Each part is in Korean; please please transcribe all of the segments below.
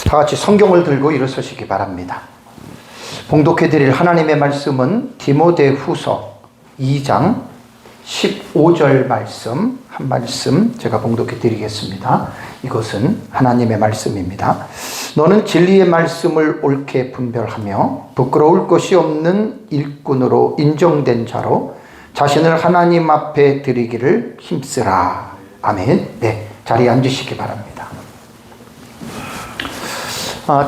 다 같이 성경을 들고 일어서시기 바랍니다. 봉독해 드릴 하나님의 말씀은 디모데후서 2장 15절 말씀, 한 말씀 제가 봉독해 드리겠습니다. 이것은 하나님의 말씀입니다. 너는 진리의 말씀을 옳게 분별하며 부끄러울 것이 없는 일꾼으로 인정된 자로 자신을 하나님 앞에 드리기를 힘쓰라. 아멘. 네, 자리에 앉으시기 바랍니다.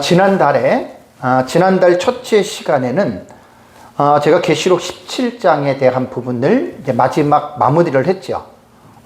지난달 첫째 시간에는 제가 계시록 17장에 대한 부분을 이제 마지막 마무리를 했죠.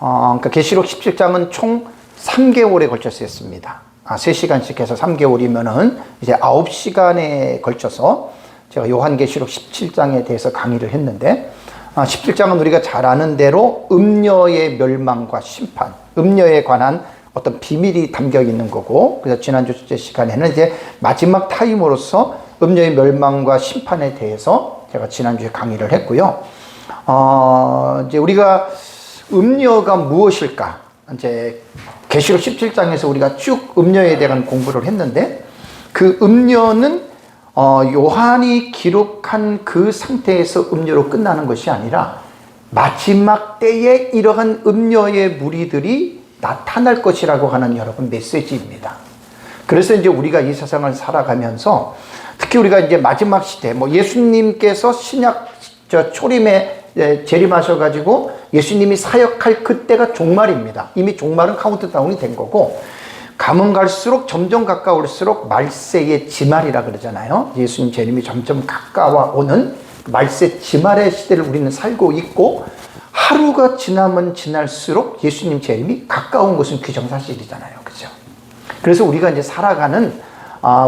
그러니까 계시록 17장은 총 3개월에 걸쳐서 했습니다. 3시간씩 해서 3개월이면은 이제 9시간에 걸쳐서 제가 요한계시록 17장에 대해서 강의를 했는데, 17장은 우리가 잘 아는 대로 음녀의 멸망과 심판, 음녀에 관한 어떤 비밀이 담겨 있는 거고, 그래서 지난주 첫째 시간에는 이제 마지막 타임으로서 음녀의 멸망과 심판에 대해서 제가 지난주에 강의를 했고요. 이제 우리가 음녀가 무엇일까? 이제 계시록 17장에서 우리가 쭉 음녀에 대한 공부를 했는데, 그 음녀는 요한이 기록한 그 상태에서 음녀로 끝나는 것이 아니라 마지막 때에 이러한 음녀의 무리들이 나타날 것이라고 하는 여러분 메시지입니다. 그래서 이제 우리가 이 세상을 살아가면서 특히 우리가 이제 마지막 시대, 예수님께서 신약 초림에 재림하셔가지고 예수님이 사역할 그때가 종말입니다. 이미 종말은 카운트다운이 된 거고, 가면 갈수록 점점 가까울수록 말세의 지말이라 그러잖아요. 예수님 재림이 점점 가까워오는 말세 지말의 시대를 우리는 살고 있고, 하루가 지나면 지날수록 예수님 재림이 가까운 것은 기정사실이잖아요. 그죠? 그래서 우리가 이제 살아가는,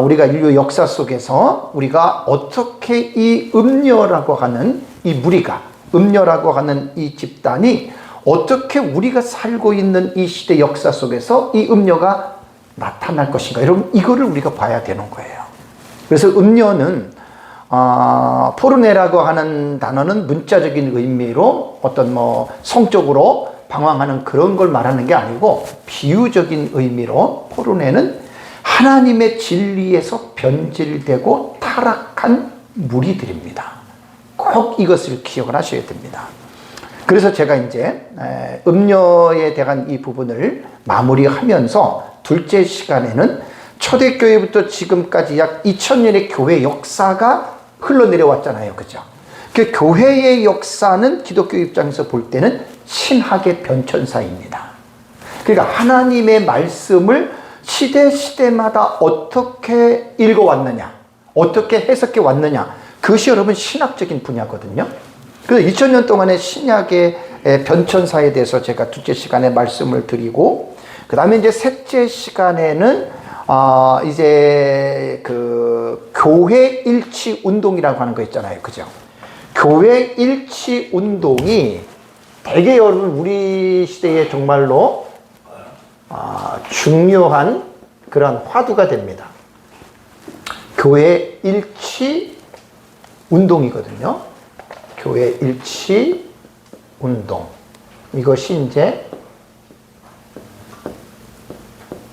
우리가 인류 역사 속에서 우리가 어떻게 이 음녀라고 하는 이 무리가, 음녀라고 하는 이 집단이 어떻게 우리가 살고 있는 이 시대 역사 속에서 이 음녀가 나타날 것인가. 여러분, 이거를 우리가 봐야 되는 거예요. 그래서 음녀는 포르네라고 하는 단어는 문자적인 의미로 어떤 성적으로 방황하는 그런 걸 말하는 게 아니고, 비유적인 의미로 포르네는 하나님의 진리에서 변질되고 타락한 무리들입니다. 꼭 이것을 기억을 하셔야 됩니다. 그래서 제가 이제 음녀에 대한 이 부분을 마무리하면서 둘째 시간에는 초대교회부터 지금까지 약 2000년의 교회 역사가 흘러내려왔잖아요. 그죠? 그 교회의 역사는 기독교 입장에서 볼 때는 신학의 변천사입니다. 그러니까 하나님의 말씀을 시대마다 어떻게 읽어왔느냐, 어떻게 해석해 왔느냐, 그것이 여러분 신학적인 분야거든요. 그래서 2000년 동안의 신약의 변천사에 대해서 제가 둘째 시간에 말씀을 드리고, 그 다음에 이제 셋째 시간에는 이제 그 교회 일치 운동이라고 하는 거 있잖아요. 그죠? 교회 일치 운동이 되게 여러분 우리 시대에 정말로 중요한 그런 화두가 됩니다. 교회 일치 운동이거든요. 교회 일치 운동. 이것이 이제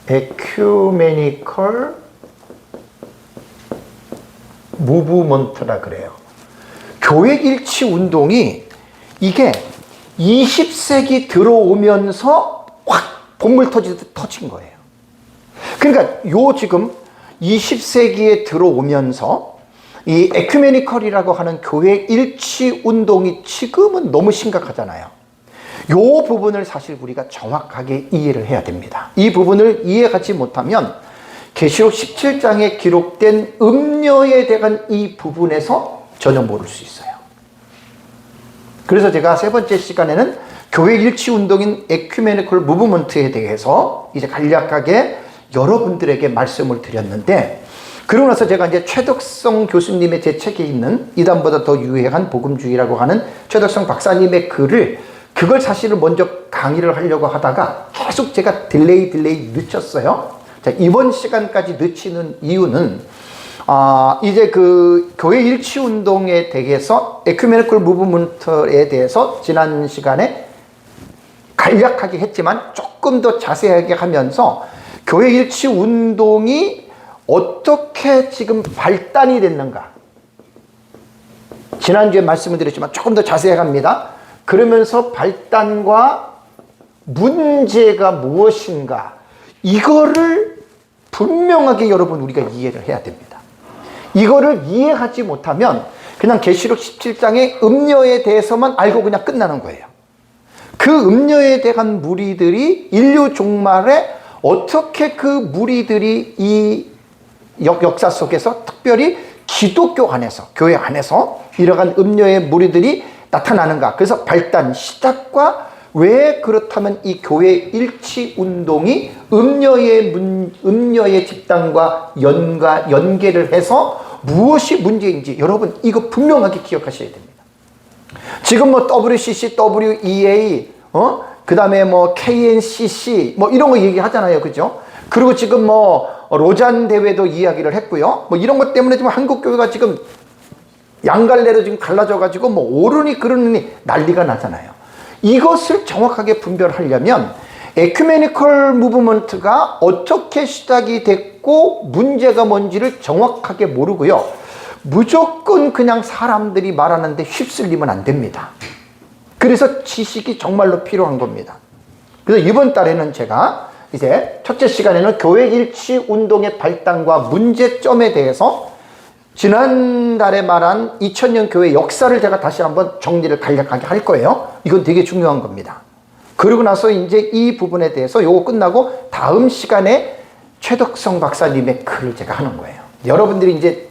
에큐메니컬 무브먼트라 그래요. 교회 일치 운동이 이게 20세기 들어오면서 확 bom물 터지듯 터진 거예요. 그러니까 지금 20세기에 들어오면서 이 에큐메니컬이라고 하는 교회 일치 운동이 지금은 너무 심각하잖아요. 이 부분을 사실 우리가 정확하게 이해를 해야 됩니다. 이 부분을 이해하지 못하면 계시록 17장에 기록된 음녀에 대한 이 부분에서 전혀 모를 수 있어요. 그래서 제가 세 번째 시간에는 교회 일치 운동인 에큐메니컬 무브먼트에 대해서 이제 간략하게 여러분들에게 말씀을 드렸는데, 그러고 나서 제가 이제 최덕성 교수님의 제 책에 있는 이단보다 더 유해한 복음주의라고 하는 최덕성 박사님의 글을, 그걸 사실은 먼저 강의를 하려고 하다가 계속 제가 딜레이 늦췄어요. 자, 이번 시간까지 늦추는 이유는 이제 그 교회 일치 운동에 대해서 에큐메니컬 무브먼트에 대해서 지난 시간에 간략하게 했지만 조금 더 자세하게 하면서 교회 일치 운동이 어떻게 지금 발단이 됐는가? 지난주에 말씀을 드렸지만 조금 더 자세히 갑니다. 그러면서 발단과 문제가 무엇인가? 이거를 분명하게 여러분 우리가 이해를 해야 됩니다. 이거를 이해하지 못하면 그냥 계시록 17장의 음녀에 대해서만 알고 그냥 끝나는 거예요. 그 음녀에 대한 무리들이 인류 종말에 어떻게 그 무리들이 이 역사 속에서 특별히 기독교 안에서, 교회 안에서 이러한 음녀의 무리들이 나타나는가. 그래서 발단, 시작과 왜 그렇다면 이 교회 일치 운동이 음녀의 집단과 연계를 해서 무엇이 문제인지 여러분 이거 분명하게 기억하셔야 됩니다. 지금 뭐 WCC, WEA, 그 다음에 뭐 KNCC, 뭐 이런 거 얘기하잖아요. 그죠? 그리고 지금 뭐 로잔 대회도 이야기를 했고요. 뭐 이런 것 때문에 지금 한국교회가 지금 양갈래로 지금 갈라져가지고 뭐 오르니 그러니 난리가 나잖아요. 이것을 정확하게 분별하려면 에큐메니컬 무브먼트가 어떻게 시작이 됐고 문제가 뭔지를 정확하게 모르고요. 무조건 그냥 사람들이 말하는데 휩쓸리면 안 됩니다. 그래서 지식이 정말로 필요한 겁니다. 그래서 이번 달에는 제가 이제 첫째 시간에는 교회 일치 운동의 발단과 문제점에 대해서 지난달에 말한 2000년 교회 역사를 제가 다시 한번 정리를 간략하게 할 거예요. 이건 되게 중요한 겁니다. 그러고 나서 이제 이 부분에 대해서 요거 끝나고 다음 시간에 최덕성 박사님의 글을 제가 하는 거예요. 여러분들이 이제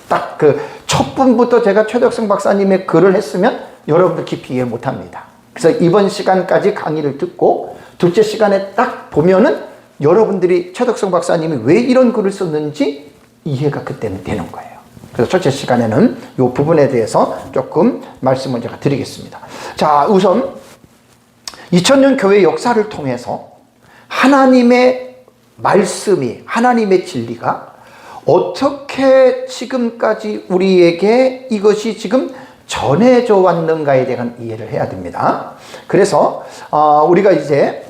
딱 그 첫 분부터 제가 최덕성 박사님의 글을 했으면 여러분들 깊이 이해 못 합니다. 그래서 이번 시간까지 강의를 듣고 둘째 시간에 딱 보면은 여러분들이 최덕성 박사님이 왜 이런 글을 썼는지 이해가 그때는 되는 거예요. 그래서 첫째 시간에는 이 부분에 대해서 조금 말씀을 제가 드리겠습니다. 자, 우선 2000년 교회 역사를 통해서 하나님의 말씀이, 하나님의 진리가 어떻게 지금까지 우리에게 이것이 지금 전해져 왔는가에 대한 이해를 해야 됩니다. 그래서 우리가 이제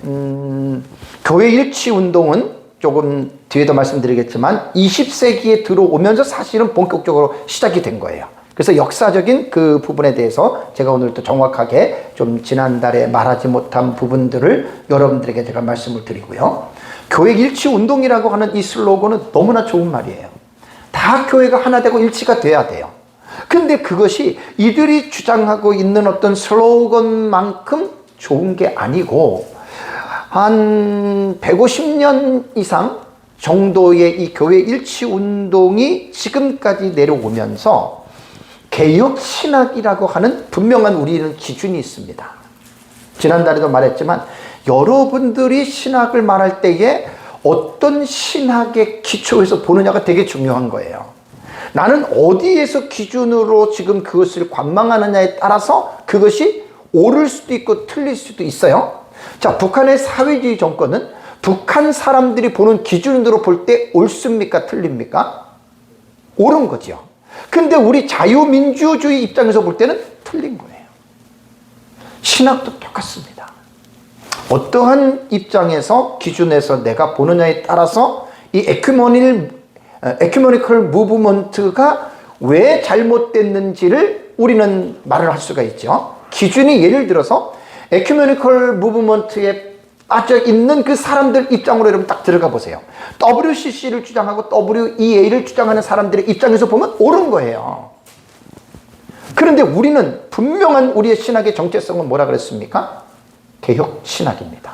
교회 일치 운동은 조금 뒤에도 말씀드리겠지만 20세기에 들어오면서 사실은 본격적으로 시작이 된 거예요. 그래서 역사적인 그 부분에 대해서 제가 오늘 또 정확하게 좀 지난달에 말하지 못한 부분들을 여러분들에게 제가 말씀을 드리고요. 교회 일치 운동이라고 하는 이 슬로건은 너무나 좋은 말이에요. 다 교회가 하나 되고 일치가 돼야 돼요. 근데 그것이 이들이 주장하고 있는 어떤 슬로건만큼 좋은 게 아니고 한 150년 이상 정도의 이 교회 일치 운동이 지금까지 내려오면서 개혁 신학이라고 하는 분명한 우리는 기준이 있습니다. 지난달에도 말했지만 여러분들이 신학을 말할 때에 어떤 신학의 기초에서 보느냐가 되게 중요한 거예요. 나는 어디에서 기준으로 지금 그것을 관망하느냐에 따라서 그것이 옳을 수도 있고 틀릴 수도 있어요. 자, 북한의 사회주의 정권은 북한 사람들이 보는 기준으로 볼 때 옳습니까? 틀립니까? 옳은 거죠. 근데 우리 자유민주주의 입장에서 볼 때는 틀린 거예요. 신학도 똑같습니다. 어떠한 입장에서 기준에서 내가 보느냐에 따라서 이 에큐메니컬 무브먼트가 왜 잘못됐는지를 우리는 말을 할 수가 있죠. 기준이 예를 들어서 에큐메니컬 무브먼트에 빠져 있는 그 사람들 입장으로 여러분 딱 들어가 보세요. WCC를 주장하고 WEA를 주장하는 사람들의 입장에서 보면 옳은 거예요. 그런데 우리는 분명한 우리의 신학의 정체성은 뭐라 그랬습니까? 개혁 신학입니다.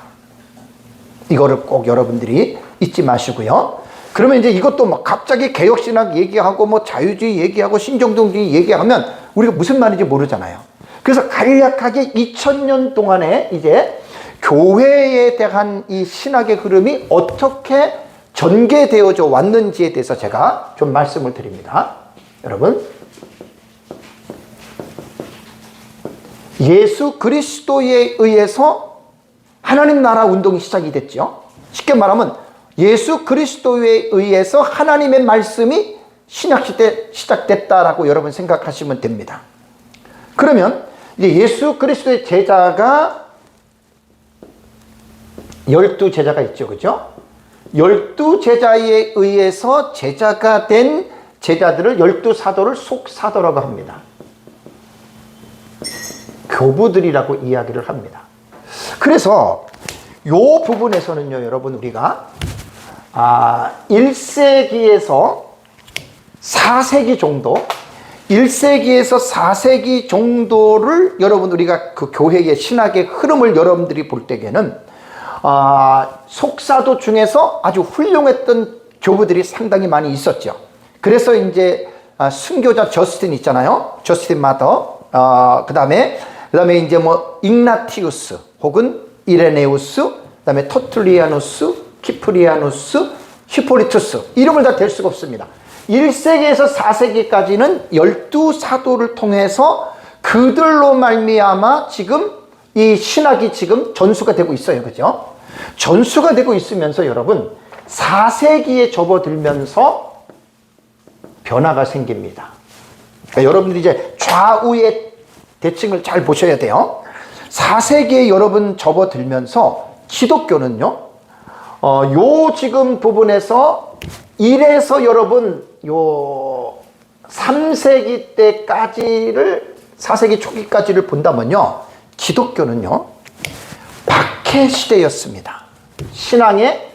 이거를 꼭 여러분들이 잊지 마시고요. 그러면 이제 이것도 막 갑자기 개혁 신학 얘기하고 뭐 자유주의 얘기하고 신정동주의 얘기하면 우리가 무슨 말인지 모르잖아요. 그래서 간략하게 2000년 동안에 이제 교회에 대한 이 신학의 흐름이 어떻게 전개되어져 왔는지에 대해서 제가 좀 말씀을 드립니다. 여러분, 예수 그리스도에 의해서 하나님 나라 운동이 시작이 됐죠. 쉽게 말하면 예수 그리스도에 의해서 하나님의 말씀이 신약시대 시작됐다라고 여러분 생각하시면 됩니다. 그러면 이제 예수 그리스도의 제자가 12제자가 있죠. 그죠? 12제자에 의해서 제자가 된 제자들을 12사도를 속사도라고 합니다. 교부들이라고 이야기를 합니다. 그래서 이 부분에서는요, 여러분, 우리가 1세기에서 4세기 정도, 1세기에서 4세기 정도를 여러분, 우리가 그 교회의 신학의 흐름을 여러분들이 볼 때에는 속사도 중에서 아주 훌륭했던 교부들이 상당히 많이 있었죠. 그래서 이제 순교자 저스틴 있잖아요. 저스틴 마더. 그 다음에 이제 뭐 igna티우스 혹은 이레네우스, 그 다음에 터툴리아누스, 키프리아누스, 히포리투스, 이름을 다 댈 수가 없습니다. 1세기에서 4세기까지는 12사도를 통해서 그들로 말미암아 지금 이 신학이 지금 전수가 되고 있어요. 그죠? 전수가 되고 있으면서 여러분 4세기에 접어들면서 변화가 생깁니다. 그러니까 여러분들이 이제 좌우의 대칭을 잘 보셔야 돼요. 4세기에 여러분 접어들면서 기독교는요, 요 지금 부분에서 이래서 여러분 요 3세기 때까지를 4세기 초기까지를 본다면요, 기독교는요 박해 시대였습니다. 신앙의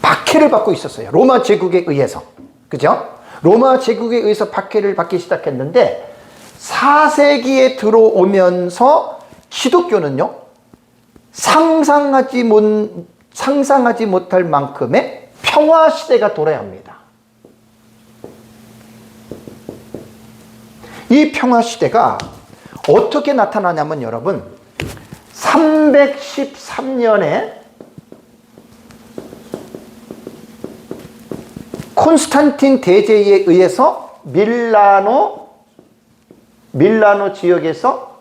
박해를 받고 있었어요. 로마 제국에 의해서. 그죠? 로마 제국에 의해서 박해를 받기 시작했는데 4세기에 들어오면서 기독교는요 상상하지 못할 만큼의 평화 시대가 돌아야 합니다. 이 평화 시대가 어떻게 나타나냐면 여러분 313년에 콘스탄틴 대제에 의해서 밀라노 지역에서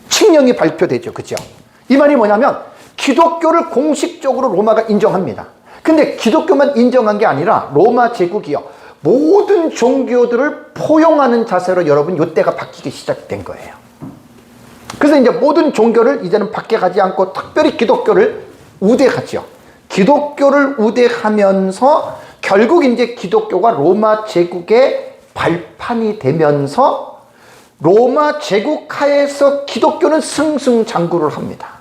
칙령이 발표되죠. 그죠? 이 말이 뭐냐면 기독교를 공식적으로 로마가 인정합니다. 근데 기독교만 인정한 게 아니라 로마 제국이요 모든 종교들을 포용하는 자세로 여러분 이때가 바뀌기 시작된 거예요. 그래서 이제 모든 종교를 이제는 밖에 가지 않고 특별히 기독교를 우대하죠. 기독교를 우대하면서 결국 이제 기독교가 로마 제국의 발판이 되면서 로마 제국 하에서 기독교는 승승장구를 합니다.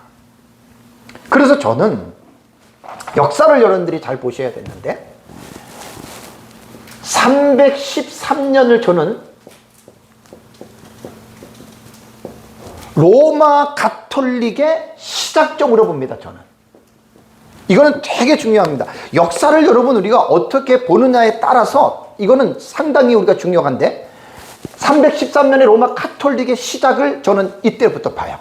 그래서 저는 역사를 여러분들이 잘 보셔야 되는데 313년을 저는 로마 가톨릭의 시작점으로 봅니다. 저는 이거는 되게 중요합니다. 역사를 여러분 우리가 어떻게 보느냐에 따라서 이거는 상당히 우리가 중요한데 313년의 로마 가톨릭의 시작을 저는 이때부터 봐요.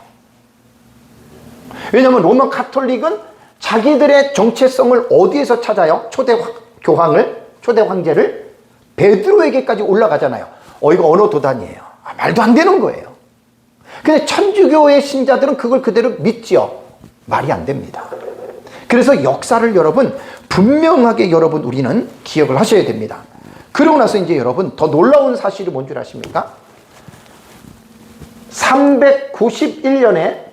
왜냐하면 로마 가톨릭은 자기들의 정체성을 어디에서 찾아요? 초대 황제를 베드로에게까지 올라가잖아요. 이거 어느 도단이에요? 말도 안 되는 거예요. 근데 천주교의 신자들은 그걸 그대로 믿지요. 말이 안 됩니다. 그래서 역사를 여러분 분명하게 여러분 우리는 기억을 하셔야 됩니다. 그러고 나서 이제 여러분 더 놀라운 사실이 뭔 줄 아십니까? 391년에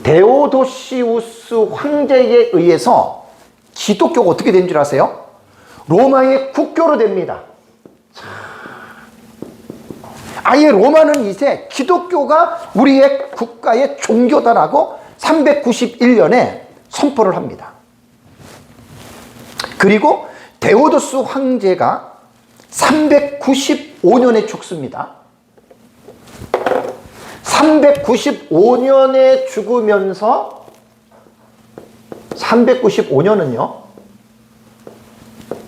데오도시우스 황제에 의해서 기독교가 어떻게 된 줄 아세요? 로마의 국교로 됩니다. 아예 로마는 이제 기독교가 우리의 국가의 종교다라고 391년에 선포를 합니다. 그리고 데오도스 황제가 395년에 죽습니다. 395년에 죽으면서 395년은요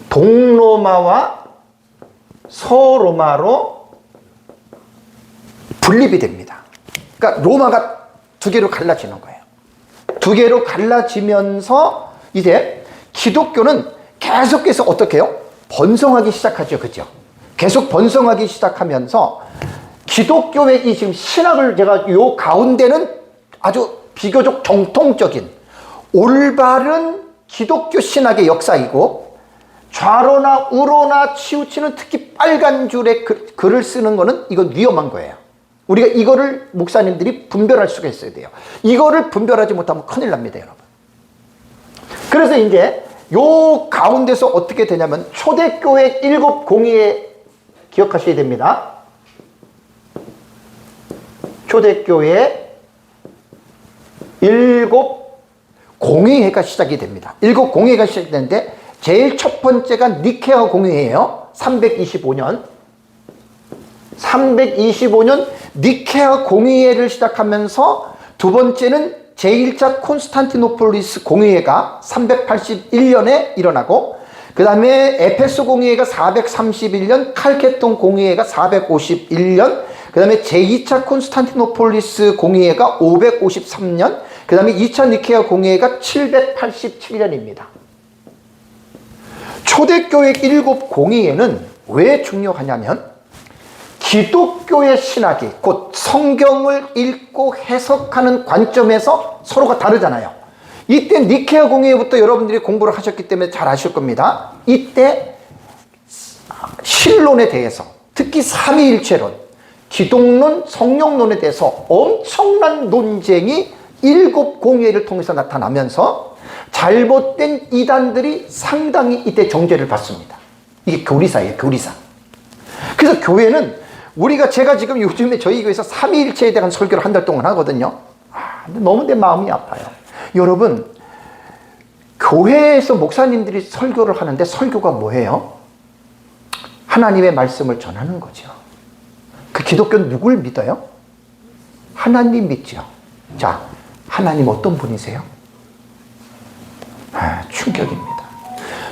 동로마와 서로마로 분립이 됩니다. 그러니까 로마가 두 개로 갈라지는 거예요. 두 개로 갈라지면서 이제 기독교는 계속해서 어떻게 해요? 번성하기 시작하죠. 그죠? 계속 번성하기 시작하면서 기독교의 이 지금 신학을 제가 요 가운데는 아주 비교적 정통적인 올바른 기독교 신학의 역사이고 좌로나 우로나 치우치는 특히 빨간 줄에 글을 쓰는 거는 이건 위험한 거예요. 우리가 이거를 목사님들이 분별할 수가 있어야 돼요. 이거를 분별하지 못하면 큰일 납니다, 여러분. 그래서 이제 요 가운데서 어떻게 되냐면 초대교회 7 공의회 기억하셔야 됩니다. 초대교회 7 공의회가 시작이 됩니다. 7 공의회가 시작되는데 제일 첫 번째가 니케아 공의회예요. 325년 니케아 공의회를 시작하면서 두 번째는 제1차 콘스탄티노폴리스 공의회가 381년에 일어나고, 그 다음에 에페소 공의회가 431년, 칼케톤 공의회가 451년, 그 다음에 제2차 콘스탄티노폴리스 공의회가 553년, 그 다음에 2차 니케아 공의회가 787년입니다. 초대교회 7 공의회는 왜 중요하냐면 기독교의 신학이 곧 성경을 읽고 해석하는 관점에서 서로가 다르잖아요. 이때 니케아 공의회부터 여러분들이 공부를 하셨기 때문에 잘 아실 겁니다. 이때 신론에 대해서, 특히 삼위일체론, 기독론, 성령론에 대해서 엄청난 논쟁이 7 공의회를 통해서 나타나면서 잘못된 이단들이 상당히 이때 정죄를 받습니다. 이게 교리사예요, 교리사. 그래서 교회는 제가 지금 요즘에 저희 교회에서 삼위일체에 대한 설교를 한 달 동안 하거든요. 너무 내 마음이 아파요. 여러분, 교회에서 목사님들이 설교를 하는데 설교가 뭐예요? 하나님의 말씀을 전하는 거죠. 그 기독교는 누굴 믿어요? 하나님 믿죠. 자, 하나님 어떤 분이세요? 충격입니다.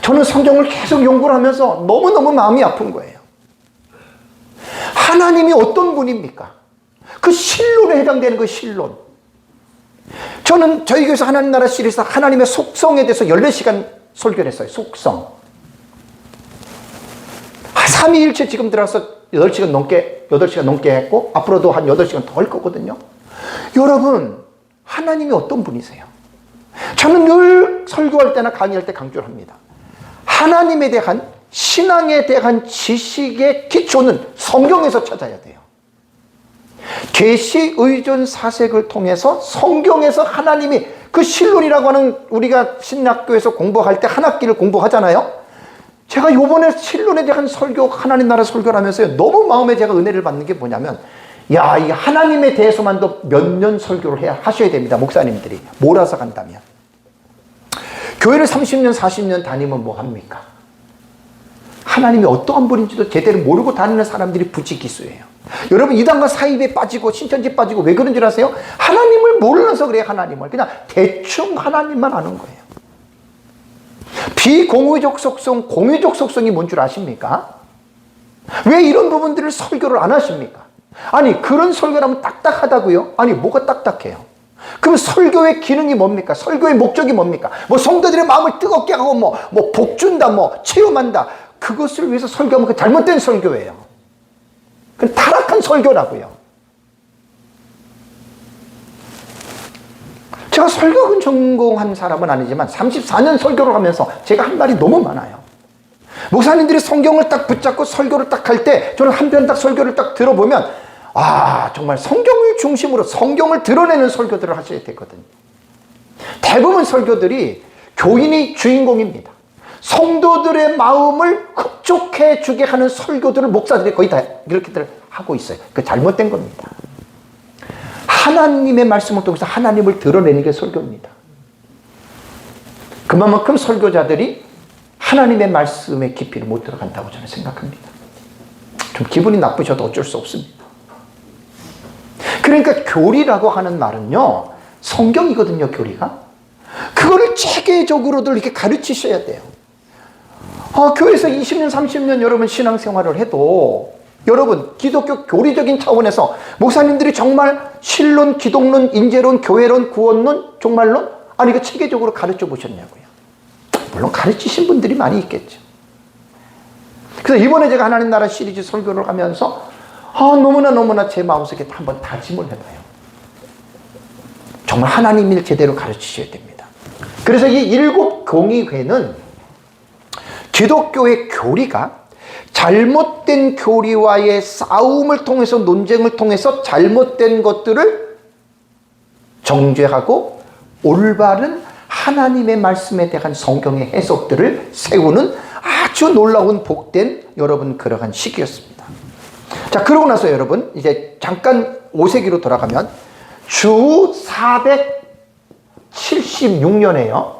저는 성경을 계속 연구를 하면서 너무너무 마음이 아픈 거예요. 하나님이 어떤 분입니까? 그 신론에 해당되는 그 신론. 저는 저희 교회에서 하나님 나라 시리즈에서 하나님의 속성에 대해서 14시간 설교를 했어요. 속성. 삼위일체 지금 들어서 8시간 넘게 했고, 앞으로도 한 8시간 더 할 거거든요. 여러분, 하나님이 어떤 분이세요? 저는 늘 설교할 때나 강의할 때 강조를 합니다. 하나님에 대한, 신앙에 대한 지식의 기초는 성경에서 찾아야 돼요. 계시 의존 사색을 통해서 성경에서 하나님이, 그 신론이라고 하는, 우리가 신학교에서 공부할 때 한 학기를 공부하잖아요. 제가 요번에 신론에 대한 설교, 하나님 나라 설교를 하면서요, 너무 마음에 제가 은혜를 받는 게 뭐냐면, 이 하나님에 대해서만도 몇 년 설교를 하셔야 됩니다, 목사님들이 몰아서 간다면. 교회를 30년 40년 다니면 뭐 합니까? 하나님이 어떠한 분인지도 제대로 모르고 다니는 사람들이 부지기수예요. 여러분, 이단과 사입에 빠지고 신천지 빠지고 왜 그런 줄 아세요? 하나님을 몰라서 그래요. 하나님을 그냥 대충 하나님만 아는 거예요. 비공의적 속성, 공의적 속성이 뭔 줄 아십니까? 왜 이런 부분들을 설교를 안 하십니까? 아니, 그런 설교를 하면 딱딱하다고요? 아니, 뭐가 딱딱해요? 그럼 설교의 기능이 뭡니까? 설교의 목적이 뭡니까? 뭐 성도들의 마음을 뜨겁게 하고 뭐 복준다, 뭐 체험한다. 그것을 위해서 설교하면 그 잘못된 설교예요. 그 타락한 설교라고요. 제가 설교 전공한 사람은 아니지만 34년 설교를 하면서 제가 한 말이 너무 많아요. 목사님들이 성경을 딱 붙잡고 설교를 딱 할 때 저는 한 편 딱 설교를 딱 들어보면 정말 성경을 중심으로 성경을 드러내는 설교들을 하셔야 되거든요. 대부분 설교들이 교인이 주인공입니다. 성도들의 마음을 흡족해 주게 하는 설교들을 목사들이 거의 다 이렇게들 하고 있어요. 그 잘못된 겁니다. 하나님의 말씀을 통해서 하나님을 드러내는 게 설교입니다. 그만큼 설교자들이 하나님의 말씀의 깊이를 못 들어간다고 저는 생각합니다. 좀 기분이 나쁘셔도 어쩔 수 없습니다. 그러니까 교리라고 하는 말은요, 성경이거든요, 교리가. 그거를 체계적으로들 이렇게 가르치셔야 돼요. 교회에서 20년, 30년 여러분 신앙생활을 해도 여러분 기독교 교리적인 차원에서 목사님들이 정말 신론, 기독론, 인재론, 교회론, 구원론, 종말론 이거 체계적으로 가르쳐 보셨냐고요. 물론 가르치신 분들이 많이 있겠죠. 그래서 이번에 제가 하나님 나라 시리즈 설교를 하면서 너무나 제 마음속에 한번 다짐을 해봐요. 정말 하나님을 제대로 가르치셔야 됩니다. 그래서 이 7 공의회는 기독교의 교리가 잘못된 교리와의 싸움을 통해서, 논쟁을 통해서 잘못된 것들을 정죄하고 올바른 하나님의 말씀에 대한 성경의 해석들을 세우는 아주 놀라운 복된 여러분 그러한 시기였습니다. 자, 그러고 나서 여러분 이제 잠깐 5세기로 돌아가면 주 476년에요.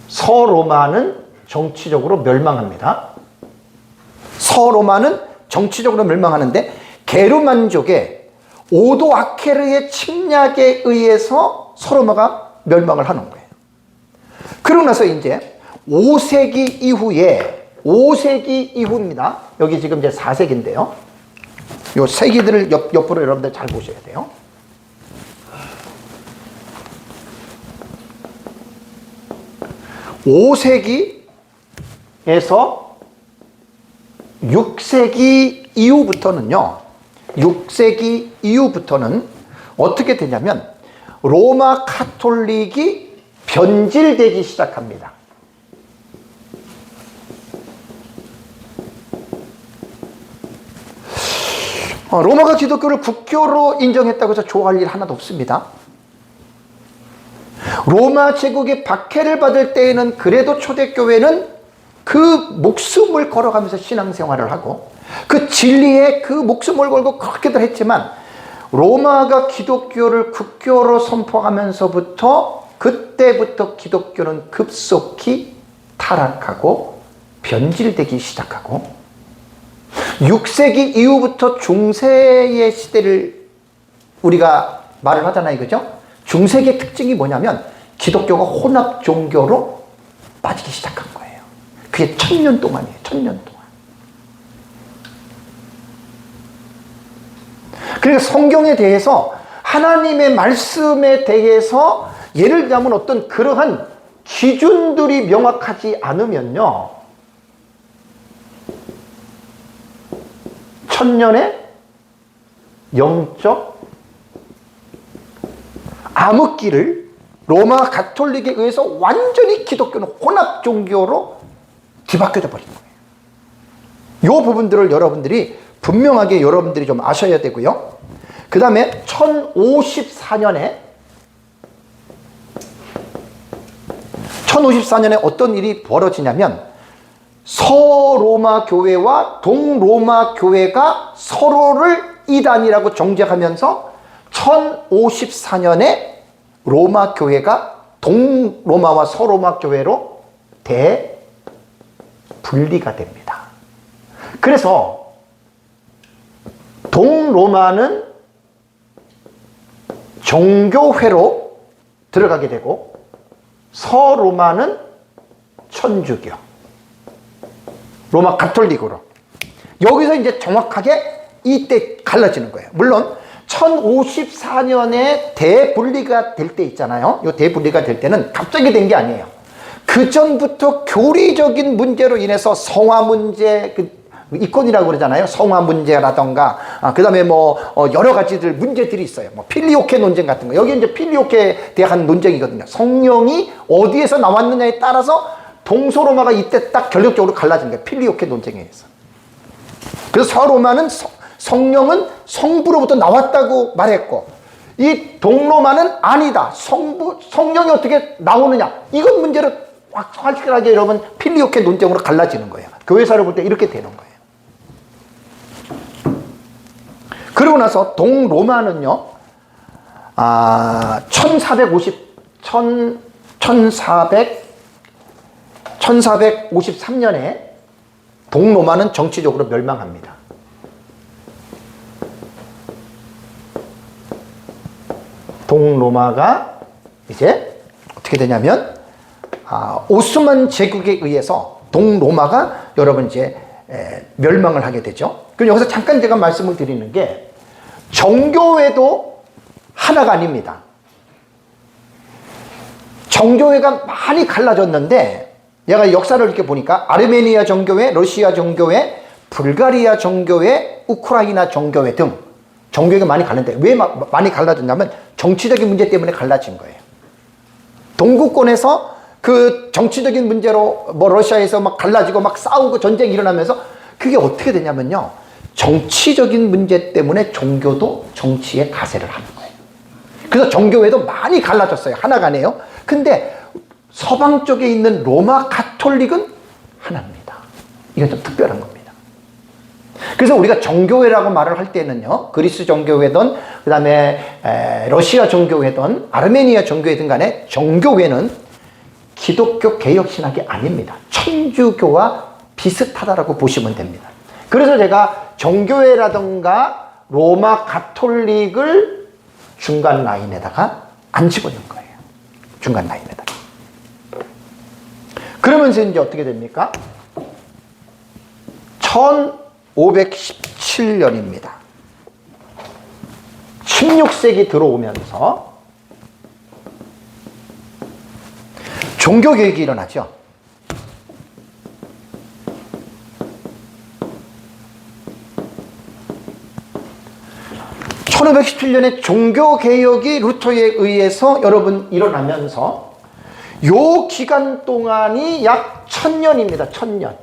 서로마는 정치적으로 멸망합니다. 서로마는 정치적으로 멸망하는데 게르만족의 오도아케르의 침략에 의해서 서로마가 멸망을 하는 거예요. 그러고 나서 이제 5세기 이후에 5세기 이후입니다. 여기 지금 이제 4세기인데요. 요 세기들을 옆으로 여러분들 잘 보셔야 돼요. (5세기에서) 6세기 이후부터는요, 6세기 이후부터는 어떻게 되냐면 로마 카톨릭이 변질되기 시작합니다. 로마가 기독교를 국교로 인정했다고 해서 좋아할 일 하나도 없습니다. 로마 제국의 박해를 받을 때에는 그래도 초대교회는 그 목숨을 걸어가면서 신앙생활을 하고 그 진리에 그 목숨을 걸고 그렇게들 했지만, 로마가 기독교를 국교로 선포하면서부터 그때부터 기독교는 급속히 타락하고 변질되기 시작하고, 6세기 이후부터 중세의 시대를 우리가 말을 하잖아요, 그죠? 중세기의 특징이 뭐냐면 기독교가 혼합 종교로 빠지기 시작한 거예요. 그게 1000년 동안이에요. 1000년 동안. 그러니까 성경에 대해서, 하나님의 말씀에 대해서 예를 들자면 어떤 그러한 기준들이 명확하지 않으면요, 1000년의 영적 암흑기를 로마 가톨릭에 의해서 완전히 기독교는 혼합 종교로 뒤바뀌어 버린 거예요. 이 부분들을 여러분들이 분명하게 여러분들이 좀 아셔야 되고요. 그 다음에 1054년에 어떤 일이 벌어지냐면, 서로마 교회와 동로마 교회가 서로를 이단이라고 정죄하면서 1054년에 로마 교회가 동로마와 서로마 교회로 대분리가 됩니다. 그래서 동로마는 정교회로 들어가게 되고, 서로마는 천주교, 로마 가톨릭으로. 여기서 이제 정확하게 이때 갈라지는 거예요. 물론 1054년에 대분리가 될 때 있잖아요. 이 대분리가 될 때는 갑자기 된 게 아니에요. 그 전부터 교리적인 문제로 인해서 성화 문제, 이콘이라고 그러잖아요. 성화 문제라던가, 그 다음에 여러 가지들 문제들이 있어요. 필리오케 논쟁 같은 거. 여기 이제 필리오케에 대한 논쟁이거든요. 성령이 어디에서 나왔느냐에 따라서 동서로마가 이때 딱 결정적으로 갈라진 거예요. 필리오케 논쟁에 의해서. 그래서 서로마는 성령은 성부로부터 나왔다고 말했고, 이 동로마는 아니다, 성령이 어떻게 나오느냐, 이건 문제로 확실하게 여러분 필리오케 논쟁으로 갈라지는 거예요. 교회사를 볼 때 이렇게 되는 거예요. 그러고 나서 동로마는요, 1453년에 동로마는 정치적으로 멸망합니다. 동로마가 이제 어떻게 되냐면, 오스만 제국에 의해서 동로마가 여러분 이제 멸망을 하게 되죠. 그럼 여기서 잠깐 제가 말씀을 드리는 게, 정교회도 하나가 아닙니다. 정교회가 많이 갈라졌는데, 내가 역사를 이렇게 보니까 아르메니아 정교회, 러시아 정교회, 불가리아 정교회, 우크라이나 정교회 등 정교회가 많이 갈랐는데, 왜 많이 갈라졌냐면 정치적인 문제 때문에 갈라진 거예요. 동구권에서 그 정치적인 문제로 뭐 러시아에서 막 갈라지고 막 싸우고 전쟁이 일어나면서 그게 어떻게 되냐면요. 정치적인 문제 때문에 종교도 정치에 가세를 하는 거예요. 그래서 종교회도 많이 갈라졌어요. 하나가 아니에요. 근데 서방 쪽에 있는 로마 가톨릭은 하나입니다. 이건 좀 특별한 겁니다. 그래서 우리가 정교회라고 말을 할 때는요, 그리스 정교회든 그 다음에 러시아 정교회든 아르메니아 정교회든 간에 정교회는 기독교 개혁신학이 아닙니다. 천주교와 비슷하다라고 보시면 됩니다. 그래서 제가 정교회라든가 로마 가톨릭을 중간 라인에다가 안 집어넣은 거예요. 중간 라인에다가. 그러면서 이제 어떻게 됩니까? 1517년입니다. 16세기 들어오면서 종교개혁이 일어나죠. (1517년에) 종교개혁이 루터에 의해서 여러분 일어나면서 요 기간 동안이 약 1000년입니다. 1000년.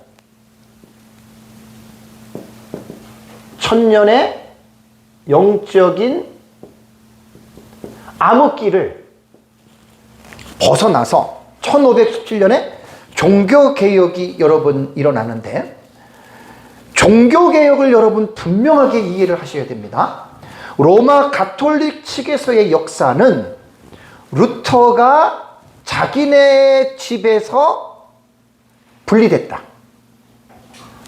1000년의 영적인 암흑기를 벗어나서 1517년에 종교개혁이 여러분 일어나는데, 종교개혁을 여러분 분명하게 이해를 하셔야 됩니다. 로마 가톨릭 측에서의 역사는 루터가 자기네 집에서 분리됐다.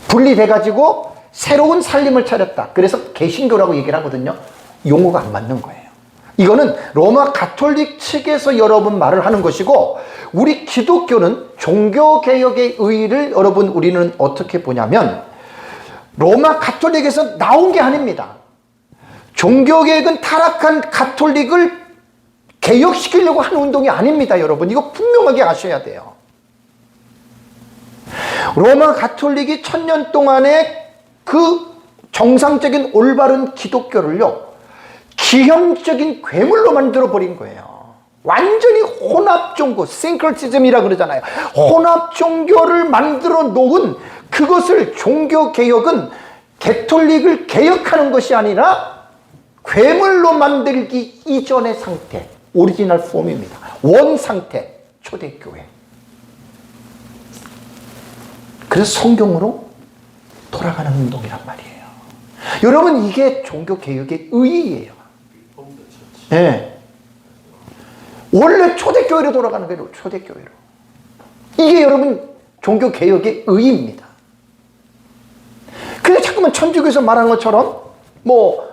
분리돼가지고 새로운 살림을 차렸다. 그래서 개신교라고 얘기를 하거든요. 용어가 안 맞는 거예요. 이거는 로마 가톨릭 측에서 여러분 말을 하는 것이고, 우리 기독교는 종교개혁의 의의를 여러분 우리는 어떻게 보냐면 로마 가톨릭에서 나온 게 아닙니다. 종교개혁은 타락한 가톨릭을 개혁시키려고 하는 운동이 아닙니다. 여러분 이거 분명하게 아셔야 돼요. 로마 가톨릭이 1000년 동안의 그 정상적인 올바른 기독교를요, 기형적인 괴물로 만들어버린 거예요. 완전히 혼합종교, 싱크리티즘이라고 그러잖아요. 혼합종교를 만들어 놓은 그것을, 종교개혁은 가톨릭을 개혁하는 것이 아니라 괴물로 만들기 이전의 상태, 오리지널 폼입니다. 원 상태, 초대교회. 그래서 성경으로 돌아가는 운동이란 말이에요. 여러분 이게 종교개혁의 의의예요. 네. 원래 초대교회로 돌아가는 거예요. 초대교회로. 이게 여러분 종교개혁의 의의입니다. 근데 자꾸만 천주교에서 말한 것처럼 뭐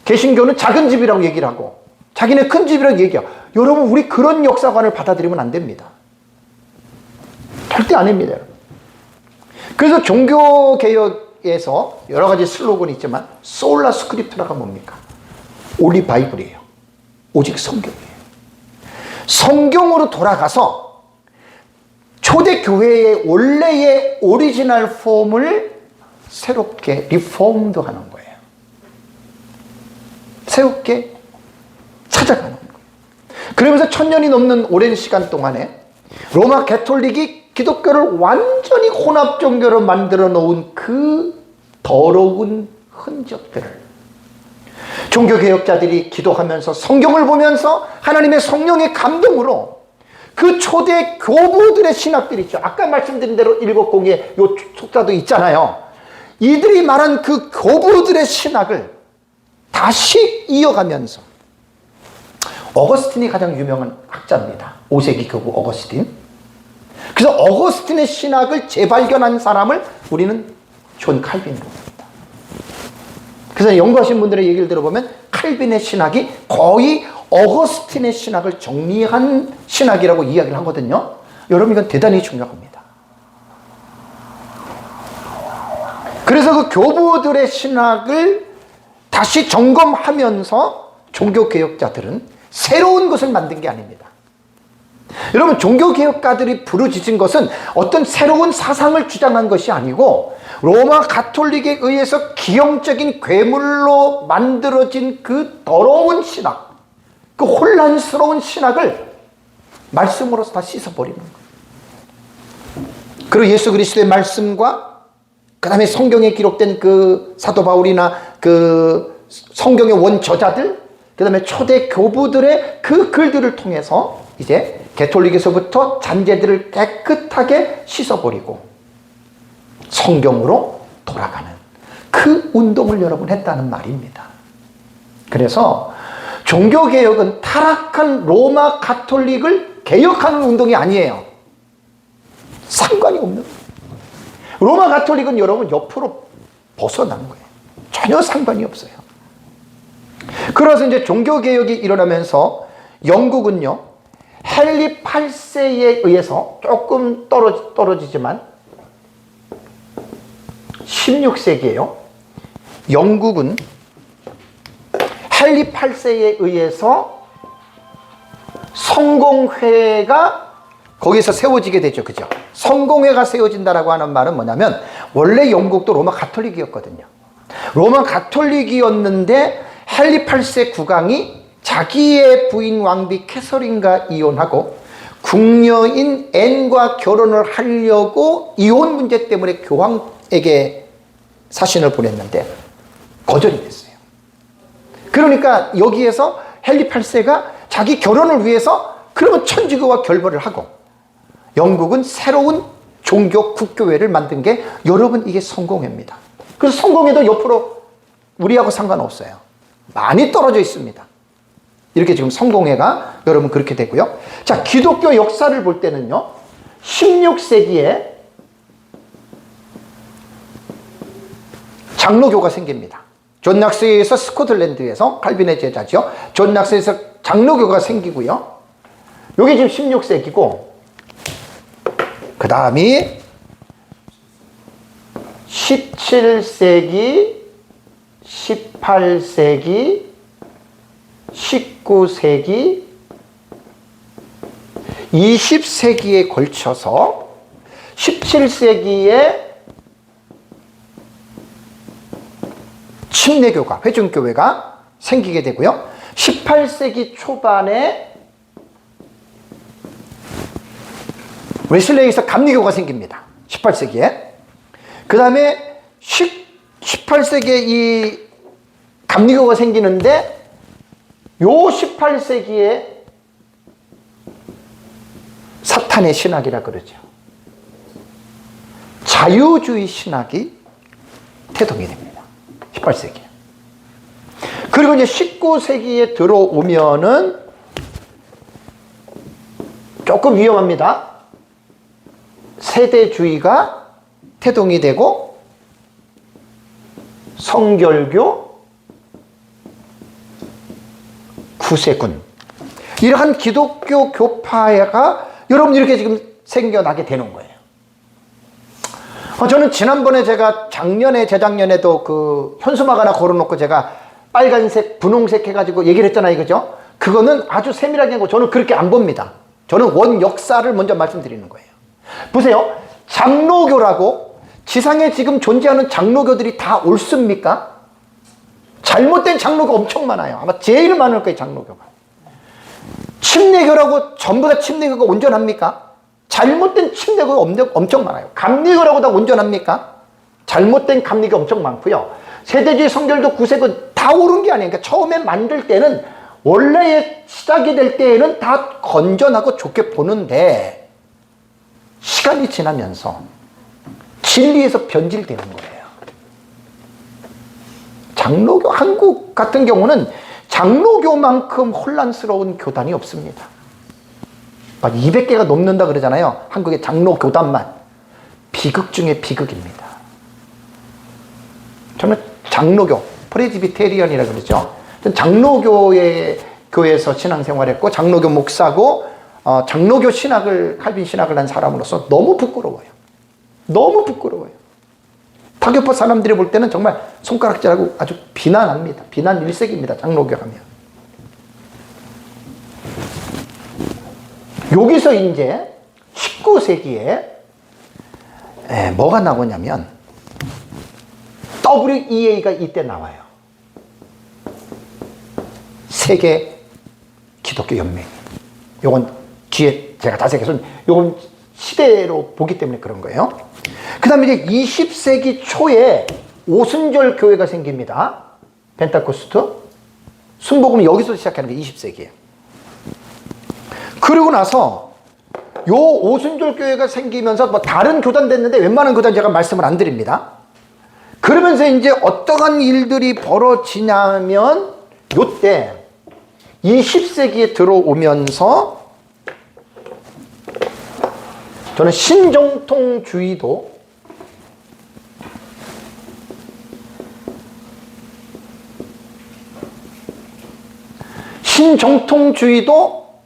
개신교는 작은 집이라고 얘기를 하고 자기네 큰 집이라고 얘기하고, 여러분 우리 그런 역사관을 받아들이면 안 됩니다. 절대 아닙니다. 그래서 종교개혁에서 여러 가지 슬로건이 있지만 솔라 스크립트라가 뭡니까? 올리 바이블이에요. 오직 성경이에요. 성경으로 돌아가서 초대교회의 원래의 오리지널 폼을 새롭게 리폼도 하는 거예요. 새롭게 찾아가는 거예요. 그러면서 1000년이 넘는 오랜 시간 동안에 로마 가톨릭이 기독교를 완전히 혼합 종교로 만들어 놓은 그 더러운 흔적들을 종교개혁자들이 기도하면서 성경을 보면서 하나님의 성령의 감동으로 그 초대 교부들의 신학들이 있죠. 아까 말씀드린 대로 7공의 요 속사도 있잖아요. 이들이 말한 그 교부들의 신학을 다시 이어가면서, 어거스틴이 가장 유명한 학자입니다. 5세기 교부 어거스틴. 그래서 어거스틴의 신학을 재발견한 사람을 우리는 존 칼빈으로 봅니다. 그래서 연구하신 분들의 얘기를 들어보면 칼빈의 신학이 거의 어거스틴의 신학을 정리한 신학이라고 이야기를 하거든요. 여러분 이건 대단히 중요합니다. 그래서 그 교부들의 신학을 다시 점검하면서 종교개혁자들은 새로운 것을 만든 게 아닙니다. 여러분 종교개혁가들이 부르짖은 것은 어떤 새로운 사상을 주장한 것이 아니고 로마 가톨릭에 의해서 기형적인 괴물로 만들어진 그 더러운 신학, 그 혼란스러운 신학을 말씀으로서 다 씻어버리는 거예요. 그리고 예수 그리스도의 말씀과 그 다음에 성경에 기록된 그 사도 바울이나 그 성경의 원저자들, 그 다음에 초대 교부들의 그 글들을 통해서 이제 가톨릭에서부터 잔재들을 깨끗하게 씻어버리고 성경으로 돌아가는 그 운동을 여러분 했다는 말입니다. 그래서 종교개혁은 타락한 로마 가톨릭을 개혁하는 운동이 아니에요. 상관이 없는 거예요. 로마 가톨릭은 여러분 옆으로 벗어난 거예요. 전혀 상관이 없어요. 그래서 이제 종교개혁이 일어나면서 영국은요, 헨리 8세에 의해서 조금 떨어지지만 16세기에요. 영국은 헨리 8세에 의해서 성공회가 거기서 세워지게 되죠. 그죠? 성공회가 세워진다라고 하는 말은 뭐냐면 원래 영국도 로마 가톨릭이었거든요. 로마 가톨릭이었는데 헨리 8세 국왕이 자기의 부인 왕비 캐서린과 이혼하고 궁녀인 앤과 결혼을 하려고 이혼 문제 때문에 교황에게 사신을 보냈는데 거절이 됐어요. 그러니까 여기에서 헨리 8세가 자기 결혼을 위해서 그러면 천주교와 결별을 하고 영국은 새로운 종교 국교회를 만든 게 여러분 이게 성공회입니다. 그래서 성공회도 옆으로 우리하고 상관없어요. 많이 떨어져 있습니다. 이렇게 지금 성공회가 여러분 그렇게 되고요. 자, 기독교 역사를 볼 때는요, 16세기에 장로교가 생깁니다. 존 낙스에서 스코틀랜드에서 칼빈의 제자죠. 존 낙스에서 장로교가 생기고요. 여기 지금 16세기고 그 다음이 17세기, 18세기, 19세기, 20세기에 걸쳐서 17세기에 침례교가, 회중교회가 생기게 되고요. 18세기 초반에 웨슬레이에서 감리교가 생깁니다. 18세기에. 그 다음에 18세기에 이 감리교가 생기는데 요 18세기에 사탄의 신학이라 그러죠. 자유주의 신학이 태동이 됩니다. 18세기에. 그리고 이제 19세기에 들어오면은 조금 위험합니다. 세대주의가 태동이 되고 성결교, 구세군, 이러한 기독교 교파가 여러분 이렇게 지금 생겨나게 되는 거예요. 저는 지난번에 제가 작년에 재작년에도 그 현수막 하나 걸어놓고 제가 빨간색, 분홍색 해가지고 얘기를 했잖아요. 그죠? 그거는 아주 세밀하게 하고 저는 그렇게 안 봅니다. 저는 원 역사를 먼저 말씀드리는 거예요. 보세요. 장로교라고 지상에 지금 존재하는 장로교들이 다 옳습니까? 잘못된 장로가 엄청 많아요. 아마 제일 많을 거예요, 장로교가. 침례교라고 전부 다 침례교가 온전합니까? 잘못된 침례교가 엄청 많아요. 감리교라고 다 온전합니까? 잘못된 감리교 엄청 많고요. 세대주의 성결교 구세군 다 옳은 게 아니에요. 그러니까 처음에 만들 때는 원래의 시작이 될 때에는 다 건전하고 좋게 보는데 시간이 지나면서 진리에서 변질되는 거예요. 장로교, 한국 같은 경우는 장로교만큼 혼란스러운 교단이 없습니다. 막 200개가 넘는다 그러잖아요. 한국의 장로교단만. 비극 중에 비극입니다. 저는 장로교, 프레스비테리언이라 그러죠. 장로교에서 신앙생활했고 장로교 목사고 장로교 신학을, 칼빈 신학을 한 사람으로서 너무 부끄러워요. 너무 부끄러워요. 타교파 사람들이 볼 때는 정말 손가락질하고 아주 비난합니다. 비난 일색입니다. 장로교 하면. 여기서 이제 19세기에 뭐가 나오냐면 WEA가 이때 나와요. 세계 기독교 연맹. 요건 뒤에 제가 자세히 해서 요건 시대로 보기 때문에 그런 거예요. 그 다음에 이제 20세기 초에 오순절 교회가 생깁니다. 펜타코스트. 순복음은 여기서 시작하는 게 20세기예요. 그러고 나서 요 오순절 교회가 생기면서 뭐 다른 교단 됐는데 웬만한 교단 제가 말씀을 안 드립니다. 그러면서 이제 어떠한 일들이 벌어지냐면 요때 20세기에 들어오면서 저는 신정통주의도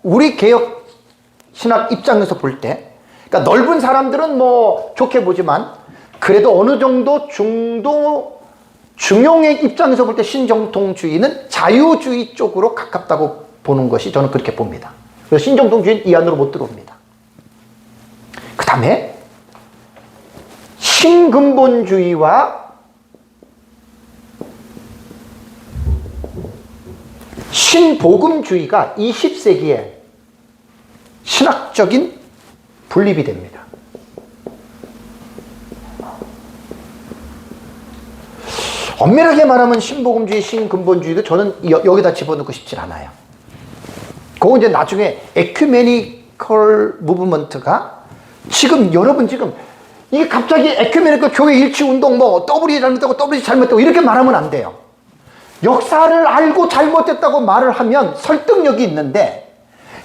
우리 개혁 신학 입장에서 볼 때, 그러니까 넓은 사람들은 뭐 좋게 보지만 그래도 어느 정도 중용의 입장에서 볼 때 신정통주의는 자유주의 쪽으로 가깝다고 보는 것이 저는 그렇게 봅니다. 그래서 신정통주의는 이 안으로 못 들어옵니다. 그 다음에 신근본주의와 신복음주의가 20세기에 신학적인 분립이 됩니다. 엄밀하게 말하면 신복음주의, 신근본주의도 저는 여기다 집어넣고 싶진 않아요. 그건 이제 나중에 에큐메니컬 무브먼트가 지금 여러분 지금 이게 갑자기 에큐메니컬 교회 일치 운동 뭐 더블이 잘못되고 더블이 잘못되고 이렇게 말하면 안 돼요. 역사를 알고 잘못됐다고 말을 하면 설득력이 있는데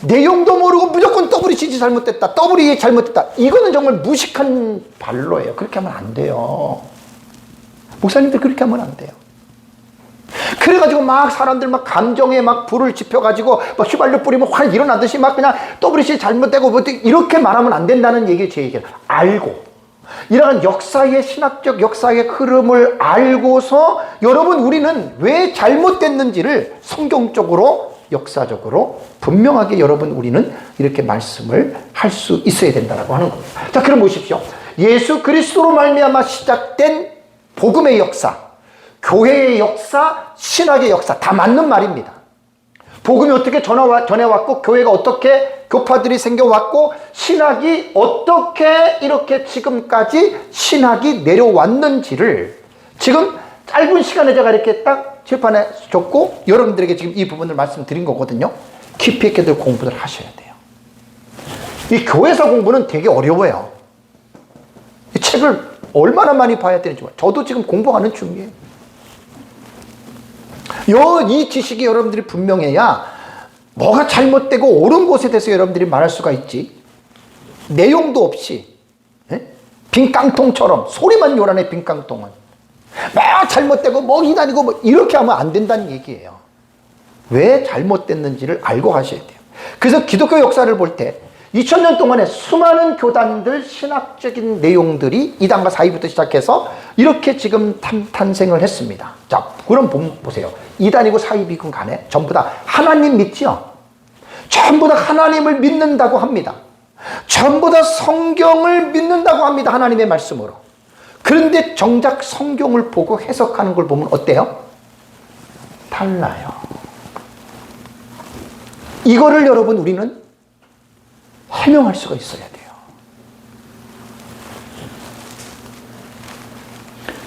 내용도 모르고 무조건 더블이 진짜 잘못됐다, 더블이 잘못됐다, 이거는 정말 무식한 발로예요. 그렇게 하면 안 돼요. 목사님들 그렇게 하면 안 돼요. 그래가지고 막 사람들 막 감정에 막 불을 지펴가지고 막 휘발유 뿌리면 확 일어나듯이 막 그냥 더블이 잘못되고 뭐 이렇게 말하면 안 된다는 얘기, 제 얘기예요. 알고 이러한 역사의 신학적 역사의 흐름을 알고서 여러분 우리는 왜 잘못됐는지를 성경적으로 역사적으로 분명하게 여러분 우리는 이렇게 말씀을 할 수 있어야 된다고 하는 겁니다. 자, 그럼 보십시오. 예수 그리스도로 말미암아 시작된 복음의 역사, 교회의 역사, 신학의 역사 다 맞는 말입니다. 복음이 어떻게 전해왔고 교회가 어떻게 교파들이 생겨왔고 신학이 어떻게 이렇게 지금까지 신학이 내려왔는지를 지금 짧은 시간에 제가 이렇게 딱 칠판에 줬고 여러분들에게 지금 이 부분을 말씀드린 거거든요. 깊이 있게들 공부를 하셔야 돼요. 이 교회사 공부는 되게 어려워요. 이 책을 얼마나 많이 봐야 되는지 저도 지금 공부하는 중이에요. 이 지식이 여러분들이 분명해야 뭐가 잘못되고 옳은 것에 대해서 여러분들이 말할 수가 있지. 내용도 없이 빈 깡통처럼 소리만 요란해. 빈 깡통은 막 잘못되고 뭐 이단이고 뭐 이렇게 하면 안 된다는 얘기예요. 왜 잘못됐는지를 알고 하셔야 돼요. 그래서 기독교 역사를 볼 때 2000년 동안에 수많은 교단들 신학적인 내용들이 2단과 4위부터 시작해서 이렇게 지금 탄생을 했습니다. 자, 그럼 보세요. 2단이고 4위이건 간에 전부 다 하나님 믿죠? 전부 다 하나님을 믿는다고 합니다. 전부 다 성경을 믿는다고 합니다. 하나님의 말씀으로. 그런데 정작 성경을 보고 해석하는 걸 보면 어때요? 달라요. 이거를 여러분 우리는 해명할 수가 있어야 돼요.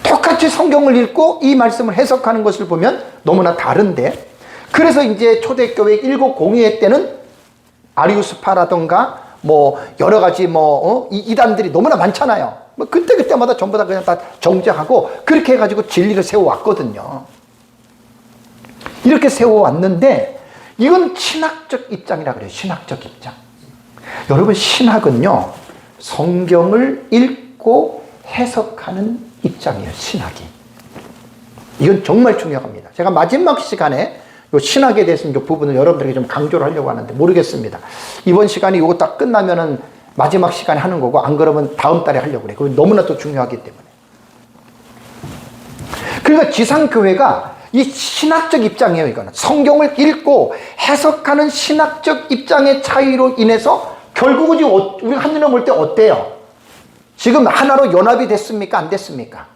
똑같이 성경을 읽고 이 말씀을 해석하는 것을 보면 너무나 다른데, 그래서 이제 초대교회 1902회 때는 아리우스파라던가 뭐 여러 가지 이단들이 너무나 많잖아요. 뭐 그때마다 전부 다 그냥 다 정죄하고 그렇게 해가지고 진리를 세워왔거든요. 이렇게 세워왔는데 이건 신학적 입장이라 그래요. 신학적 입장. 여러분 신학은요 성경을 읽고 해석하는 입장이에요. 신학이. 이건 정말 중요합니다. 제가 마지막 시간에 요 신학에 대해서 이 부분을 여러분들에게 좀 강조를 하려고 하는데 모르겠습니다. 이번 시간이 이거 딱 끝나면은 마지막 시간에 하는 거고 안 그러면 다음 달에 하려고 그래요. 그건 너무나 또 중요하기 때문에. 그러니까 지상교회가 이 신학적 입장이에요. 이거는 성경을 읽고 해석하는 신학적 입장의 차이로 인해서 결국은 지금 우리가 한눈에 볼 때 어때요? 지금 하나로 연합이 됐습니까? 안 됐습니까?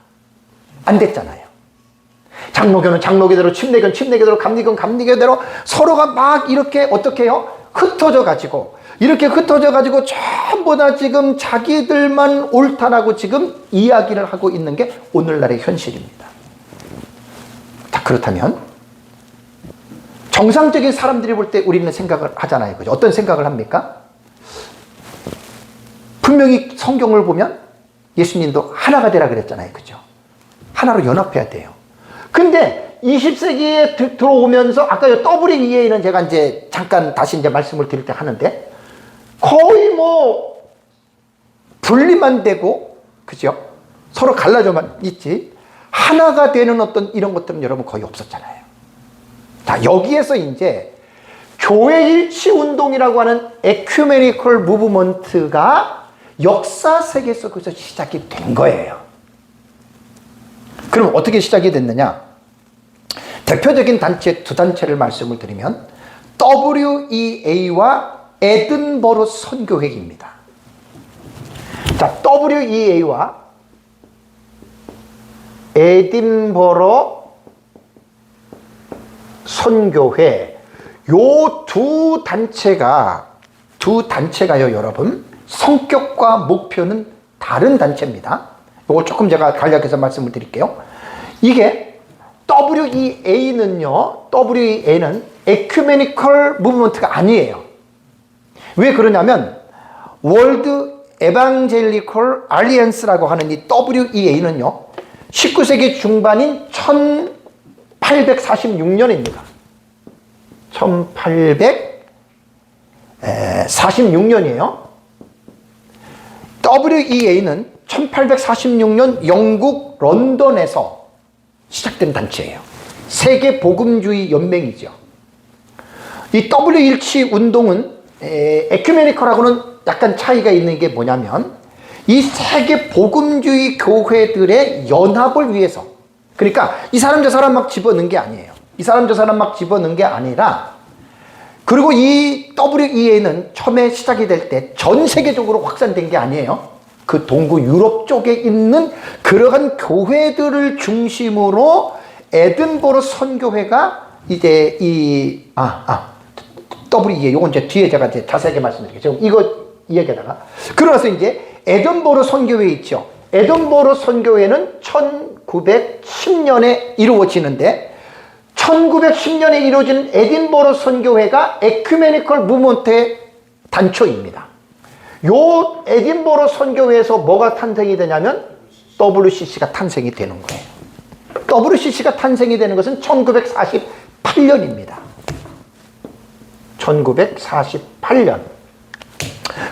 안 됐잖아요. 장로교는 장로교대로, 침례교는 침례교대로, 감리교는 감리교대로 서로가 막 이렇게 어떻게 해요? 흩어져 가지고 이렇게 흩어져 가지고 전부 다 지금 자기들만 옳다라고 지금 이야기를 하고 있는 게 오늘날의 현실입니다. 자, 그렇다면 정상적인 사람들이 볼 때 우리는 생각을 하잖아요. 그죠? 어떤 생각을 합니까? 분명히 성경을 보면 예수님도 하나가 되라 그랬잖아요. 그죠? 하나로 연합해야 돼요. 근데 20세기에 들어오면서 아까 WEA는 제가 이제 잠깐 다시 이제 말씀을 드릴 때 하는데 거의 뭐 분리만 되고, 그죠? 서로 갈라져만 있지 하나가 되는 어떤 이런 것들은 여러분 거의 없었잖아요. 자, 여기에서 이제 교회 일치 운동이라고 하는 에큐메니컬 무브먼트가 역사 세계 속에서 시작이 된 거예요. 그럼 어떻게 시작이 됐느냐? 대표적인 단체 두 단체를 말씀을 드리면 WEA와 에든버러 선교회입니다. 자, WEA와 에든버러 선교회 요 두 단체가요 여러분 성격과 목표는 다른 단체입니다. 이거 조금 제가 간략해서 말씀을 드릴게요. 이게 WEA는 에큐메니컬 무브먼트가 아니에요. 왜 그러냐면 월드 에반젤리컬 알리언스라고 하는 이 WEA는요 19세기 중반인 1846년입니다. 1846년이에요. WEA는 1846년 영국 런던에서 시작된 단체예요. 세계 복음주의 연맹이죠. 이 W 일치 운동은 에큐메니컬하고는 약간 차이가 있는 게 뭐냐면 이 세계 복음주의 교회들의 연합을 위해서, 그러니까 이 사람 저 사람 막 집어넣은 게 아니에요. 이 사람 저 사람 막 집어넣은 게 아니라, 그리고 이 WEA는 처음에 시작이 될 때 전 세계적으로 확산된 게 아니에요. 그 동구 유럽 쪽에 있는 그러한 교회들을 중심으로 에든버러 선교회가 이제 WEA, 요건 이제 뒤에 제가 이제 자세하게 말씀드릴게요. 지금 이거 이야기하다가. 그러면서 이제 에든버러 선교회 있죠. 에든버러 선교회는 1910년에 이루어지는데 1910년에 이루어진 에든버러 선교회가 에큐메니컬 무브먼트의 단초입니다. 요 에든버러 선교회에서 뭐가 탄생이 되냐면 WCC가 탄생이 되는 거예요. WCC가 탄생이 되는 것은 1948년입니다. 1948년.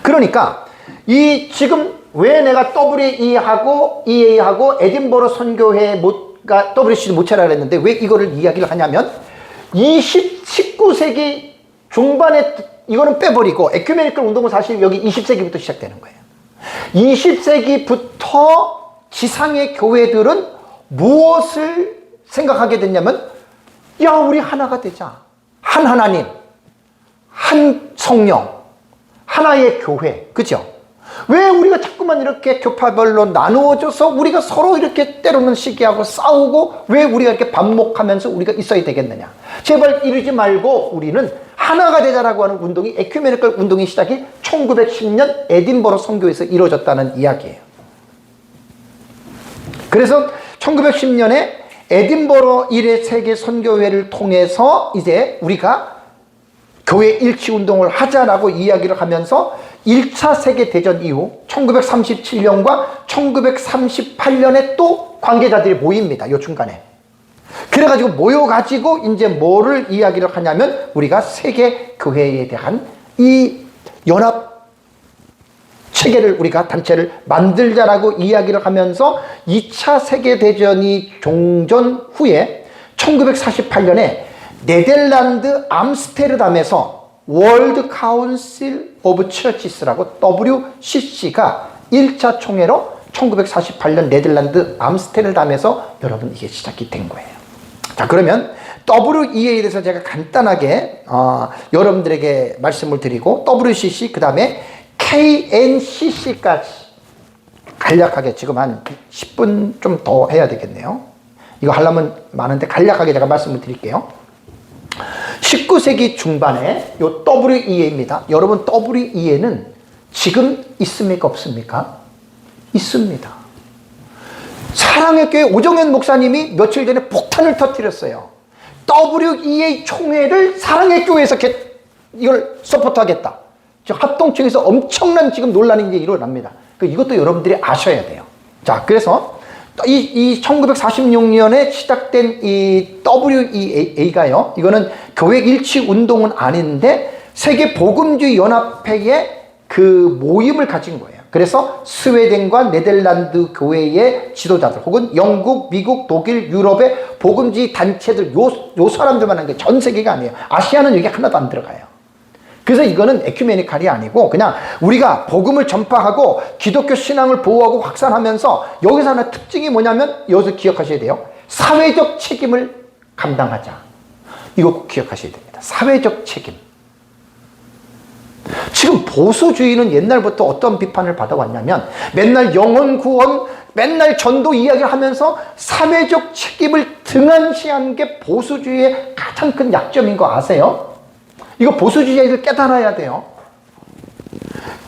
그러니까 이 지금 왜 내가 WEA하고 EA하고 에든버러 선교회가 WCC를 못 차려라 했는데 왜 이거를 이야기를 하냐면 19세기 중반에 이거는 빼버리고 에큐메니컬 운동은 사실 여기 20세기부터 시작되는 거예요. 20세기부터 지상의 교회들은 무엇을 생각하게 됐냐면 야, 우리 하나가 되자. 한 하나님, 한 성령, 하나의 교회. 그죠? 왜 우리가 자꾸만 이렇게 교파별로 나누어져서 우리가 서로 이렇게 때로는 시기하고 싸우고 왜 우리가 이렇게 반목하면서 우리가 있어야 되겠느냐? 제발 이러지 말고 우리는 하나가 되자라고 하는 운동이, 에큐메니컬 운동의 시작이 1910년 에든버러 선교에서 이루어졌다는 이야기예요. 그래서 1910년에 에든버러 1회 세계 선교회를 통해서 이제 우리가 교회 일치 운동을 하자라고 이야기를 하면서 1차 세계대전 이후 1937년과 1938년에 또 관계자들이 모입니다. 요 중간에. 그래가지고 모여가지고 이제 뭐를 이야기를 하냐면 우리가 세계교회에 대한 이 연합 체계를 우리가 단체를 만들자라고 이야기를 하면서 2차 세계대전이 종전 후에 1948년에 네덜란드 암스테르담에서 월드 카운실 오브 처치스라고 WCC가 1차 총회로 1948년 네덜란드 암스테르담에서 여러분 이게 시작이 된 거예요. 자, 그러면 WEA에 대해서 제가 간단하게 여러분들에게 말씀을 드리고 WCC 그 다음에 KNCC까지 간략하게 지금 한 10분 좀 더 해야 되겠네요. 이거 하려면 많은데 간략하게 제가 말씀을 드릴게요. 19세기 중반에 요 WEA입니다. 여러분 WEA는 지금 있습니까 없습니까? 있습니다. 사랑의 교회 오정현 목사님이 며칠 전에 폭탄을 터뜨렸어요. WEA 총회를 사랑의 교회에서 이걸 서포트하겠다. 합동층에서 엄청난 지금 논란이 이제 일어납니다. 이것도 여러분들이 아셔야 돼요. 자, 그래서 이 1946년에 시작된 이 WEA가요, 이거는 교회 일치 운동은 아닌데 세계 복음주의 연합회의 그 모임을 가진 거예요. 그래서 스웨덴과 네덜란드 교회의 지도자들 혹은 영국, 미국, 독일, 유럽의 복음주의 단체들, 요 사람들만 한 게 전 세계가 아니에요. 아시아는 여기 하나도 안 들어가요. 그래서 이거는 에큐메니칼이 아니고 그냥 우리가 복음을 전파하고 기독교 신앙을 보호하고 확산하면서 여기서 하나 특징이 뭐냐면 여기서 기억하셔야 돼요. 사회적 책임을 감당하자. 이거 꼭 기억하셔야 됩니다. 사회적 책임. 지금 보수주의는 옛날부터 어떤 비판을 받아왔냐면 맨날 영혼 구원, 맨날 전도 이야기를 하면서 사회적 책임을 등한시하는 게 보수주의의 가장 큰 약점인 거 아세요? 이거 보수주의자들 깨달아야 돼요.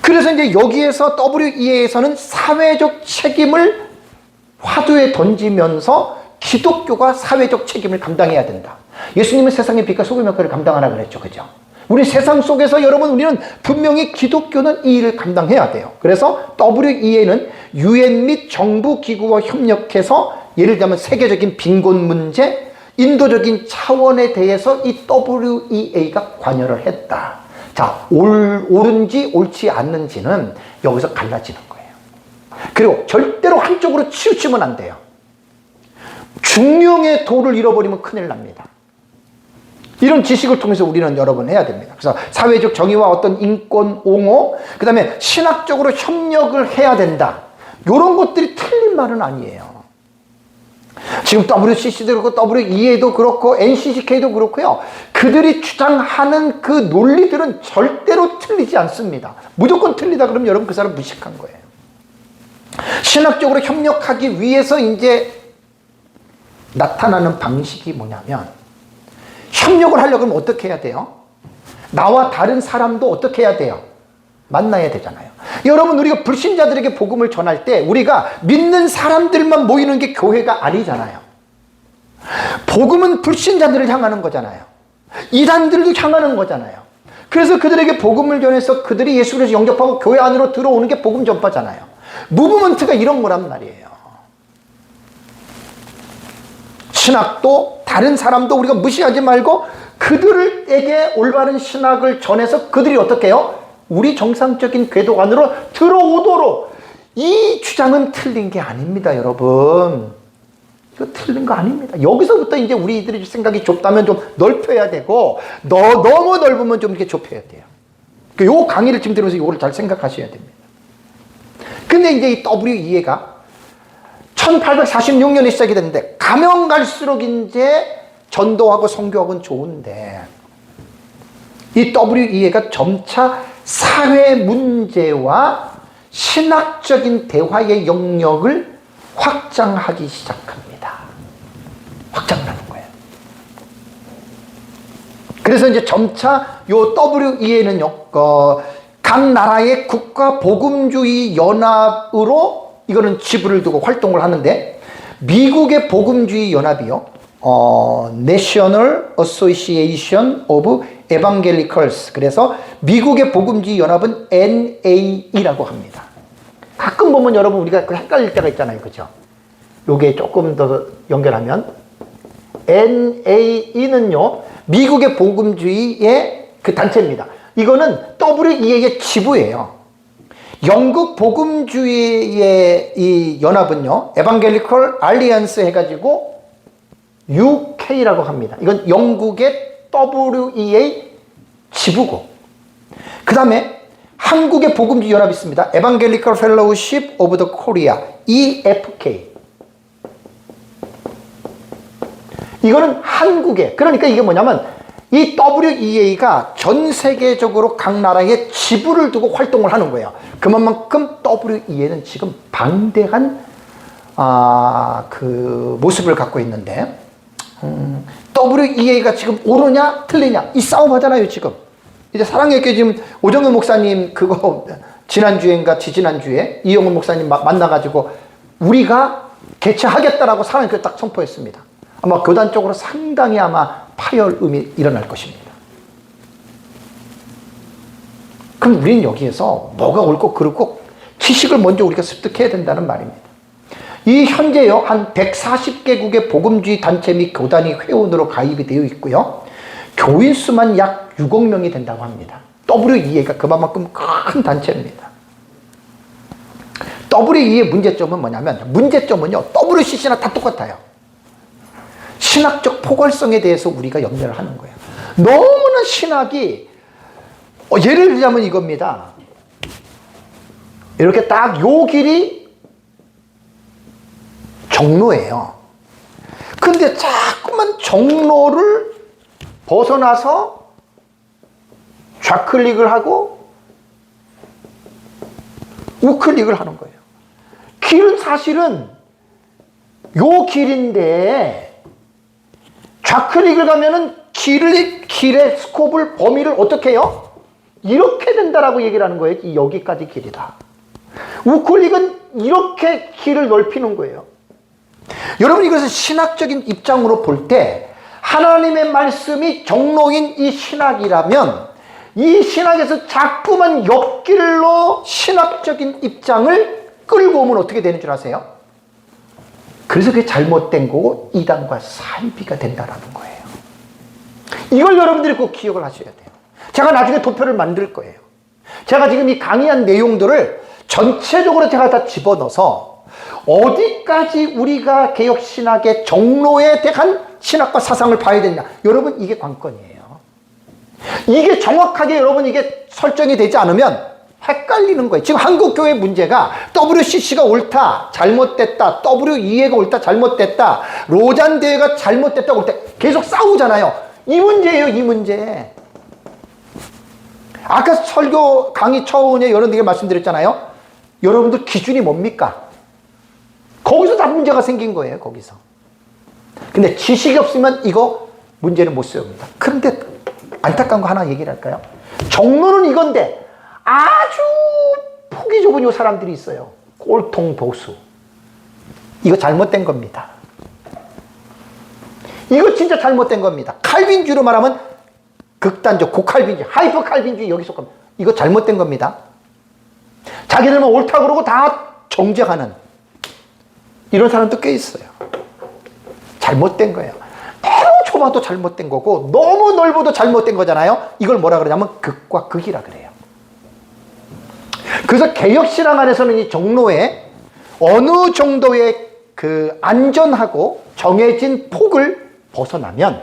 그래서 이제 여기에서 WEA에서는 사회적 책임을 화두에 던지면서 기독교가 사회적 책임을 감당해야 된다. 예수님은 세상의 빛과 소금의 역할을 감당하라 그랬죠. 그죠? 우리 세상 속에서 여러분 우리는 분명히 기독교는 이 일을 감당해야 돼요. 그래서 WEA는 UN 및 정부 기구와 협력해서 예를 들면 세계적인 빈곤 문제, 인도적인 차원에 대해서 이 WEA가 관여를 했다. 자, 옳은지 옳지 않는지는 여기서 갈라지는 거예요. 그리고 절대로 한쪽으로 치우치면 안 돼요. 중령의 도를 잃어버리면 큰일 납니다. 이런 지식을 통해서 우리는 여러 번 해야 됩니다. 그래서 사회적 정의와 어떤 인권 옹호, 그 다음에 신학적으로 협력을 해야 된다. 이런 것들이 틀린 말은 아니에요. 지금 WCC도 그렇고 WEA도 그렇고 NCCK도 그렇고요. 그들이 주장하는 그 논리들은 절대로 틀리지 않습니다. 무조건 틀리다 그러면 여러분 그 사람 무식한 거예요. 신학적으로 협력하기 위해서 이제 나타나는 방식이 뭐냐면 협력을 하려고 하면 어떻게 해야 돼요? 나와 다른 사람도 어떻게 해야 돼요? 만나야 되잖아요. 여러분 우리가 불신자들에게 복음을 전할 때 우리가 믿는 사람들만 모이는 게 교회가 아니잖아요. 복음은 불신자들을 향하는 거잖아요. 이단들도 향하는 거잖아요. 그래서 그들에게 복음을 전해서 그들이 예수를 영접하고 교회 안으로 들어오는 게 복음 전파잖아요. 무브먼트가 이런 거란 말이에요. 신학도 다른 사람도 우리가 무시하지 말고 그들에게 올바른 신학을 전해서 그들이 어떻게 해요? 우리 정상적인 궤도 안으로 들어오도록. 이 주장은 틀린 게 아닙니다, 여러분. 이거 틀린 거 아닙니다. 여기서부터 이제 우리들이 생각이 좁다면 좀 넓혀야 되고, 너무 넓으면 좀 이렇게 좁혀야 돼요. 요 강의를 지금 들으면서 이거를 잘 생각하셔야 됩니다. 근데 이제 이 WEA가 1846년에 시작이 됐는데, 가면 갈수록 이제 전도하고 선교하고는 좋은데, 이 WEA가 점차 사회 문제와 신학적인 대화의 영역을 확장하기 시작합니다. 확장하는 거예요. 그래서 이제 점차 요 WEA는요, 각 나라의 국가 복음주의 연합으로 이거는 지부를 두고 활동을 하는데, 미국의 복음주의 연합이요, National Association of Evangelicals, 그래서 미국의 복음주의 연합은 NAE라고 합니다. 가끔 보면 여러분 우리가 헷갈릴 때가 있잖아요, 그죠? 요게 조금 더 연결하면 NAE는요 미국의 복음주의의 그 단체입니다. 이거는 WEA의 지부예요. 영국 복음주의의 이 연합은요 에반겔리컬 알리안스 해가지고 UK라고 합니다. 이건 영국의 WEA 지부고, 그 다음에 한국의 복음주의 연합이 있습니다. Evangelical Fellowship of the Korea, EFK. 이거는 한국의, 그러니까 이게 뭐냐면 이 WEA가 전 세계적으로 각 나라에 지부를 두고 활동을 하는 거예요. 그만큼 WEA는 지금 방대한 그 모습을 갖고 있는데, WEA가 지금 옳으냐 틀리냐 이 싸움 하잖아요 지금. 이제 사랑의 교회 지금 오정근 목사님 그거 지난주인가 지지난주에 이영훈 목사님 만나가지고 우리가 개최하겠다라고 사랑의 교회 딱 선포했습니다. 아마 교단 쪽으로 상당히 아마 파열음이 일어날 것입니다. 그럼 우리는 여기에서 뭐가 옳고 그르고 지식을 먼저 우리가 습득해야 된다는 말입니다. 이 현재요 한 140개국의 복음주의 단체 및 교단이 회원으로 가입이 되어 있고요. 교인 수만 약 6억 명이 된다고 합니다. WEA가 그만큼 큰 단체입니다. WEA의 문제점은 뭐냐면 문제점은요 WCC나 다 똑같아요. 신학적 포괄성에 대해서 우리가 염려를 하는 거예요. 너무나 신학이 예를 들자면 이겁니다. 이렇게 딱 요 길이 정로예요. 근데 자꾸만 정로를 벗어나서 좌클릭을 하고 우클릭을 하는 거예요. 길은 사실은 요 길인데 좌클릭을 가면은 길의 스코프를 범위를 어떻게 해요? 이렇게 된다라고 얘기를 하는 거예요. 여기까지 길이다. 우클릭은 이렇게 길을 넓히는 거예요. 여러분 이것을 신학적인 입장으로 볼 때 하나님의 말씀이 정로인 이 신학이라면 이 신학에서 자꾸만 옆길로 신학적인 입장을 끌고 오면 어떻게 되는 줄 아세요? 그래서 그게 잘못된 거고 이단과 사이비가 된다라는 거예요. 이걸 여러분들이 꼭 기억을 하셔야 돼요. 제가 나중에 도표를 만들 거예요. 제가 지금 이 강의한 내용들을 전체적으로 제가 다 집어넣어서 어디까지 우리가 개혁신학의 정로에 대한 신학과 사상을 봐야 되냐. 여러분 이게 관건이에요. 이게 정확하게 여러분 이게 설정이 되지 않으면 헷갈리는 거예요. 지금 한국교회 문제가 WCC가 옳다, 잘못됐다, WEA가 옳다, 잘못됐다, 로잔 대회가 잘못됐다, 옳다 계속 싸우잖아요. 이 문제예요, 이 문제. 아까 설교 강의 처음에 여러분들에게 말씀드렸잖아요. 여러분들 기준이 뭡니까? 거기서 다 문제가 생긴 거예요, 거기서. 근데 지식이 없으면 이거 문제는 못 세웁니다. 그런데 안타까운 거 하나 얘기를 할까요? 정론은 이건데 아주 폭이 좁은 요 사람들이 있어요. 꼴통 보수. 이거 잘못된 겁니다. 이거 진짜 잘못된 겁니다. 칼빈주의로 말하면 극단적 고칼빈주의, 하이퍼 칼빈주의 여기 속합니다. 이거 잘못된 겁니다. 자기들만 옳다 그러고 다 정죄하는 이런 사람도 꽤 있어요. 잘못된 거예요. 너무 좁아도 잘못된 거고 너무 넓어도 잘못된 거잖아요. 이걸 뭐라 그러냐면 극과 극이라 그래요. 그래서 개혁신앙 안에서는 이 정로에 어느 정도의 그 안전하고 정해진 폭을 벗어나면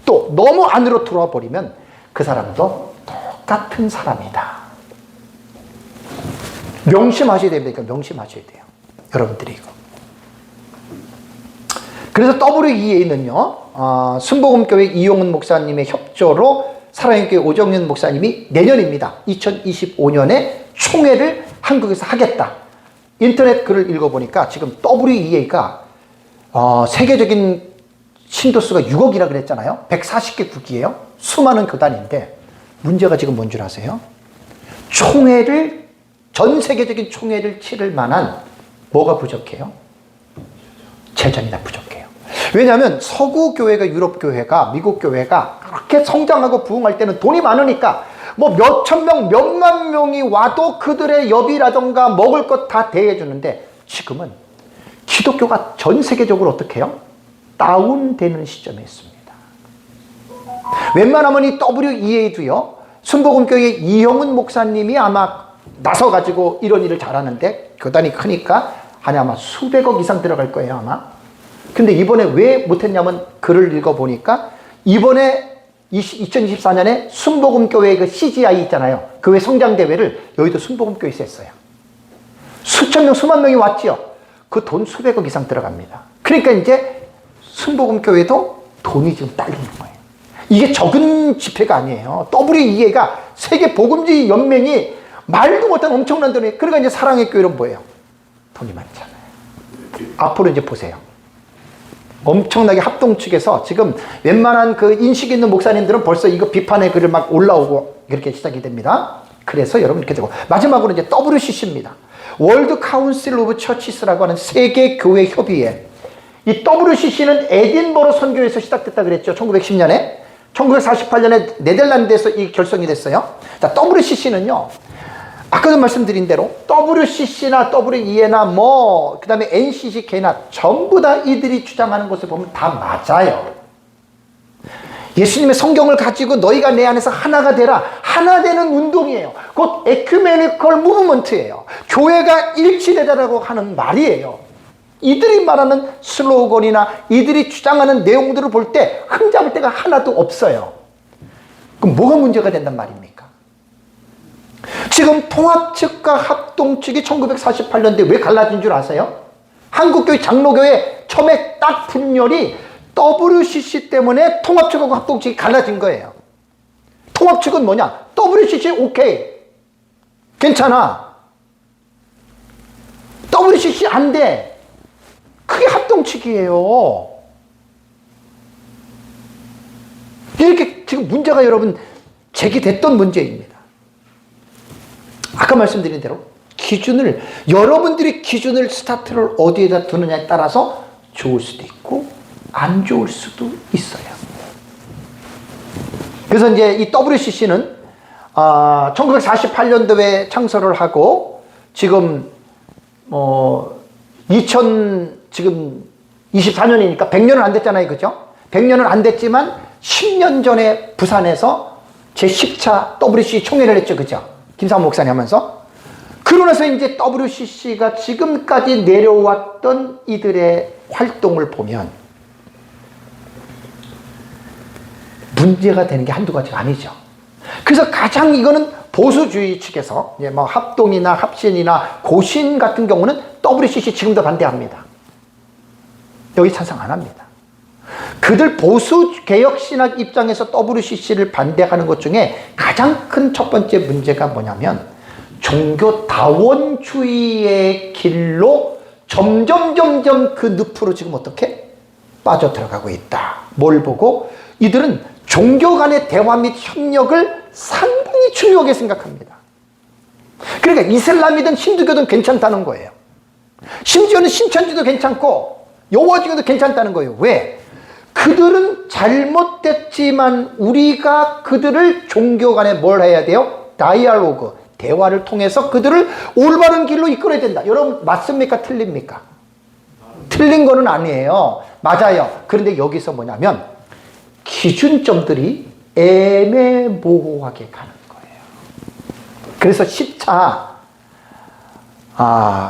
또 너무 안으로 들어와 버리면 그 사람도 똑같은 사람이다. 명심하셔야 됩니다. 명심하셔야 돼요. 여러분들이 이거. 그래서 WEA는요, 순복음교회 이용훈 목사님의 협조로 사랑의 교회 오정윤 목사님이 내년입니다. 2025년에 총회를 한국에서 하겠다. 인터넷 글을 읽어보니까 지금 WEA가 세계적인 신도수가 6억이라 그랬잖아요. 140개국이에요. 수많은 교단인데 문제가 지금 뭔 줄 아세요? 총회를 전 세계적인 총회를 치를 만한 뭐가 부족해요? 재정이나 부족해요. 왜냐하면 서구 교회가 유럽 교회가 미국 교회가 그렇게 성장하고 부흥할 때는 돈이 많으니까 뭐 몇천 명, 몇만 명이 와도 그들의 여비라던가 먹을 것 다 대해주는데 지금은 기독교가 전 세계적으로 어떻게 해요? 다운되는 시점에 있습니다. 웬만하면 이 WEA도요, 순복음교회 이형훈 목사님이 아마 나서가지고 이런 일을 잘하는데 교단이 크니까 한 아마 수백억 이상 들어갈 거예요, 아마. 근데 이번에 왜 못했냐면 글을 읽어보니까 이번에 2024년에 순복음교회 그 CGI 있잖아요. 교회 성장대회를 여의도 순복음교회에서 했어요. 수천 명, 수만 명이 왔지요. 그 돈 수백억 이상 들어갑니다. 그러니까 이제 순복음교회도 돈이 지금 딸리는 거예요. 이게 적은 집회가 아니에요. WEA가 세계 복음주의 연맹이 말도 못한 엄청난 돈이, 그러니까 이제 사랑의 교회는 뭐예요? 돈이 많잖아요. 앞으로 이제 보세요. 엄청나게 합동 측에서 지금 웬만한 그 인식 있는 목사님들은 벌써 이거 비판의 글을 막 올라오고 이렇게 시작이 됩니다. 그래서 여러분 이렇게 되고, 마지막으로 이제 WCC입니다. 월드 카운슬 오브 처치스라고 하는 세계 교회 협의회. 이 WCC는 에딘버러 선교에서 시작됐다 그랬죠. 1910년에. 1948년에 네덜란드에서 이 결성이 됐어요. 자, WCC는요, 아까도 말씀드린 대로 WCC나 WE나 그 다음에 NCCK나 전부 다 이들이 주장하는 것을 보면 다 맞아요. 예수님의 성경을 가지고 너희가 내 안에서 하나가 되라. 하나 되는 운동이에요. 곧 에큐메니컬 무브먼트예요. 교회가 일치되자라고 하는 말이에요. 이들이 말하는 슬로건이나 이들이 주장하는 내용들을 볼 때 흠잡을 데가 하나도 없어요. 그럼 뭐가 문제가 된단 말입니까? 지금 통합 측과 합동 측이 1948년도에 왜 갈라진 줄 아세요? 한국교회 장로교회 처음에 딱 분열이 WCC 때문에 통합 측하고 합동 측이 갈라진 거예요. 통합 측은 뭐냐? WCC 오케이. 괜찮아. WCC 안 돼. 그게 합동 측이에요. 이렇게 지금 문제가 여러분 제기됐던 문제입니다. 아까 말씀드린 대로 여러분들이 기준을 스타트를 어디에다 두느냐에 따라서 좋을 수도 있고 안 좋을 수도 있어요. 그래서 이제 이 WCC는 1948년도에 창설을 하고 지금 지금 24년이니까 100년은 안 됐잖아요. 그죠? 100년은 안 됐지만 10년 전에 부산에서 제10차 WCC 총회를 했죠. 그죠? 김상훈 목사님 하면서. 그러면서 이제 WCC가 지금까지 내려왔던 이들의 활동을 보면 문제가 되는 게 한두 가지가 아니죠. 그래서 가장 이거는 보수주의 측에서 이제 뭐 합동이나 합신이나 고신 같은 경우는 WCC 지금도 반대합니다. 여기 찬성 안 합니다. 그들 보수 개혁신학 입장에서 WCC를 반대하는 것 중에 가장 큰 첫 번째 문제가 뭐냐면 종교 다원주의의 길로 점점 그 늪으로 지금 어떻게 빠져들어가고 있다. 뭘 보고? 이들은 종교 간의 대화 및 협력을 상당히 중요하게 생각합니다. 그러니까 이슬람이든 힌두교든 괜찮다는 거예요. 심지어는 신천지도 괜찮고 여호와주의도 괜찮다는 거예요. 왜? 그들은 잘못됐지만 우리가 그들을 종교 간에 뭘 해야 돼요? 다이알로그, 대화를 통해서 그들을 올바른 길로 이끌어야 된다. 여러분 맞습니까? 틀립니까? 틀린 거는 아니에요. 맞아요. 그런데 여기서 뭐냐면 기준점들이 애매모호하게 가는 거예요. 그래서 10차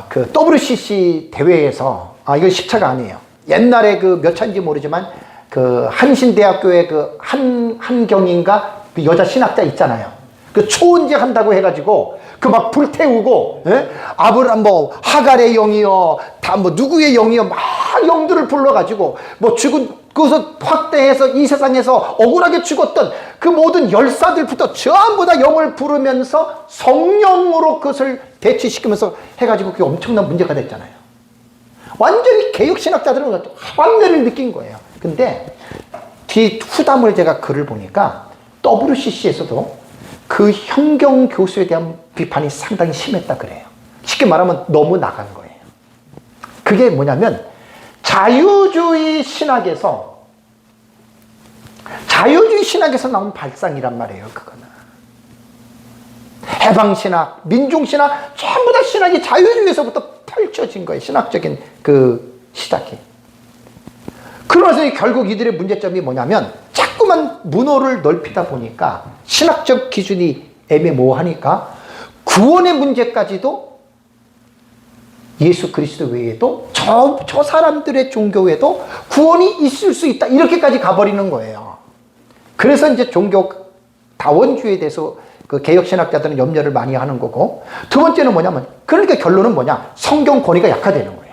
그 WCC 대회에서 이거 10차가 아니에요. 옛날에 그 몇 차인지 모르지만 그 한신대학교의 그 한경인가 그 여자 신학자 있잖아요. 그 초은지 한다고 해가지고 그 막 불태우고, 예? 아브람 하갈의 영이요, 다 누구의 영이요, 막 영들을 불러가지고 그것을 확대해서 이 세상에서 억울하게 죽었던 그 모든 열사들부터 전부 다 영을 부르면서 성령으로 그것을 대치시키면서 해가지고 그게 엄청난 문제가 됐잖아요. 완전히 개혁신학자들은 환멸을 느낀 거예요. 근데 후담을 제가 글을 보니까 WCC에서도 그 현경 교수에 대한 비판이 상당히 심했다 그래요. 쉽게 말하면 너무 나간 거예요. 그게 뭐냐면 자유주의 신학에서 나온 발상이란 말이에요. 그거는 해방신학, 민중신학 전부 다 신학이 자유주의에서부터 펼쳐진 거예요. 신학적인 그 시작이. 그러면서 결국 이들의 문제점이 뭐냐면 자꾸만 문호를 넓히다 보니까 신학적 기준이 애매모호하니까 구원의 문제까지도 예수 그리스도 외에도 저 사람들의 종교 외에도 구원이 있을 수 있다. 이렇게까지 가버리는 거예요. 그래서 이제 종교 다원주의에 대해서 그 개혁신학자들은 염려를 많이 하는 거고, 두 번째는 뭐냐면, 그러니까 결론은 뭐냐? 성경 권위가 약화되는 거예요.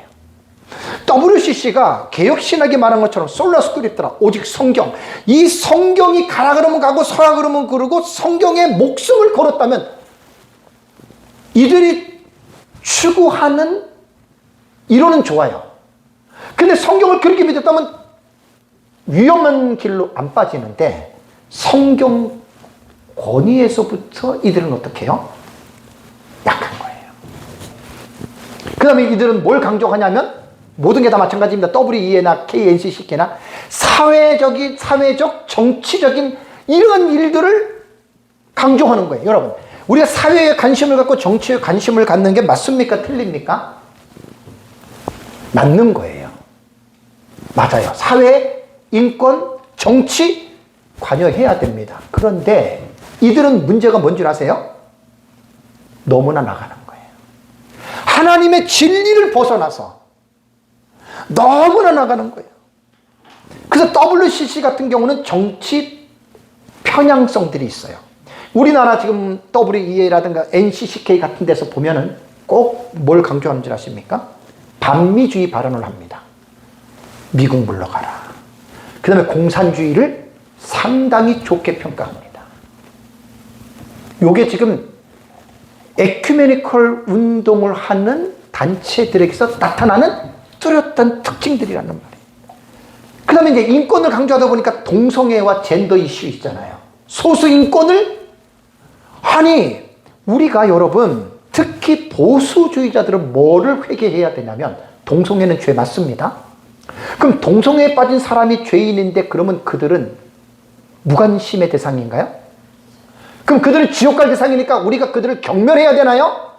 WCC가 개혁신학이 말한 것처럼 솔라 스크립트라, 오직 성경. 이 성경이 가라 그러면 가고 서라 그러면 그러고 성경에 목숨을 걸었다면 이들이 추구하는 이론은 좋아요. 근데 성경을 그렇게 믿었다면 위험한 길로 안 빠지는데 성경 권위에서부터 이들은 어떻게 해요? 약한 거예요. 그 다음에 이들은 뭘 강조하냐면 모든 게 다 마찬가지입니다. WEA나 KNCCK나 사회적, 정치적인 이런 일들을 강조하는 거예요. 여러분, 우리가 사회에 관심을 갖고 정치에 관심을 갖는 게 맞습니까? 틀립니까? 맞는 거예요. 맞아요. 사회, 인권, 정치 관여해야 됩니다. 그런데 이들은 문제가 뭔 줄 아세요? 너무나 나가는 거예요. 하나님의 진리를 벗어나서 너무나 나가는 거예요. 그래서 WCC 같은 경우는 정치 편향성들이 있어요. 우리나라 지금 WEA라든가 NCCK 같은 데서 보면은 꼭 뭘 강조하는 줄 아십니까? 반미주의 발언을 합니다. 미국 물러가라. 그 다음에 공산주의를 상당히 좋게 평가합니다. 요게 지금 에큐메니컬 운동을 하는 단체들에게서 나타나는 뚜렷한 특징들이라는 말이에요. 그 다음에 이제 인권을 강조하다 보니까 동성애와 젠더 이슈 있잖아요. 소수 인권을, 아니, 우리가 여러분, 특히 보수주의자들은 뭐를 회개해야 되냐면, 동성애는 죄 맞습니다. 그럼 동성애에 빠진 사람이 죄인인데 그러면 그들은 무관심의 대상인가요? 그럼 그들은 지옥 갈 대상이니까 우리가 그들을 경멸해야 되나요?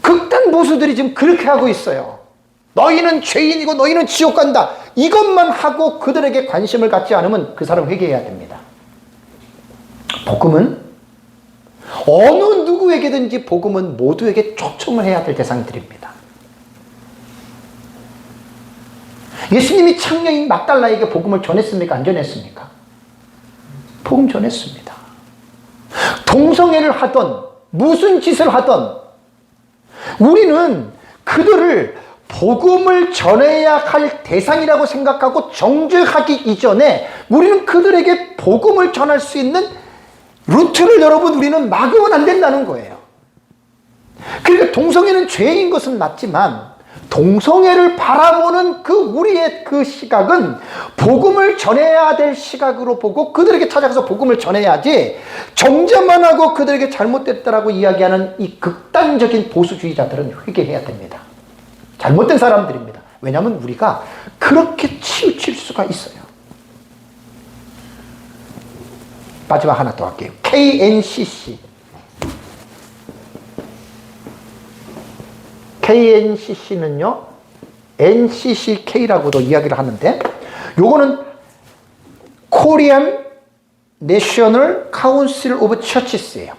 극단 보수들이 지금 그렇게 하고 있어요. 너희는 죄인이고 너희는 지옥 간다. 이것만 하고 그들에게 관심을 갖지 않으면 그 사람 회개해야 됩니다. 복음은 어느 누구에게든지 복음은 모두에게 초청을 해야 될 대상들입니다. 예수님이 창녀인 막달라에게 복음을 전했습니까? 안 전했습니까? 복음 전했습니다. 동성애를 하던 무슨 짓을 하던 우리는 그들을 복음을 전해야 할 대상이라고 생각하고 정죄하기 이전에 우리는 그들에게 복음을 전할 수 있는 루트를 여러분 우리는 막으면 안 된다는 거예요. 그러니까 동성애는 죄인 것은 맞지만 동성애를 바라보는 그 우리의 그 시각은 복음을 전해야 될 시각으로 보고 그들에게 찾아가서 복음을 전해야지, 정죄만 하고 그들에게 잘못됐다라고 이야기하는 이 극단적인 보수주의자들은 회개해야 됩니다. 잘못된 사람들입니다. 왜냐하면 우리가 그렇게 치우칠 수가 있어요. 마지막 하나 더 할게요. KNCC. KNCC는요, NCCK라고도 이야기를 하는데, 요거는 Korean National Council of Churches예요.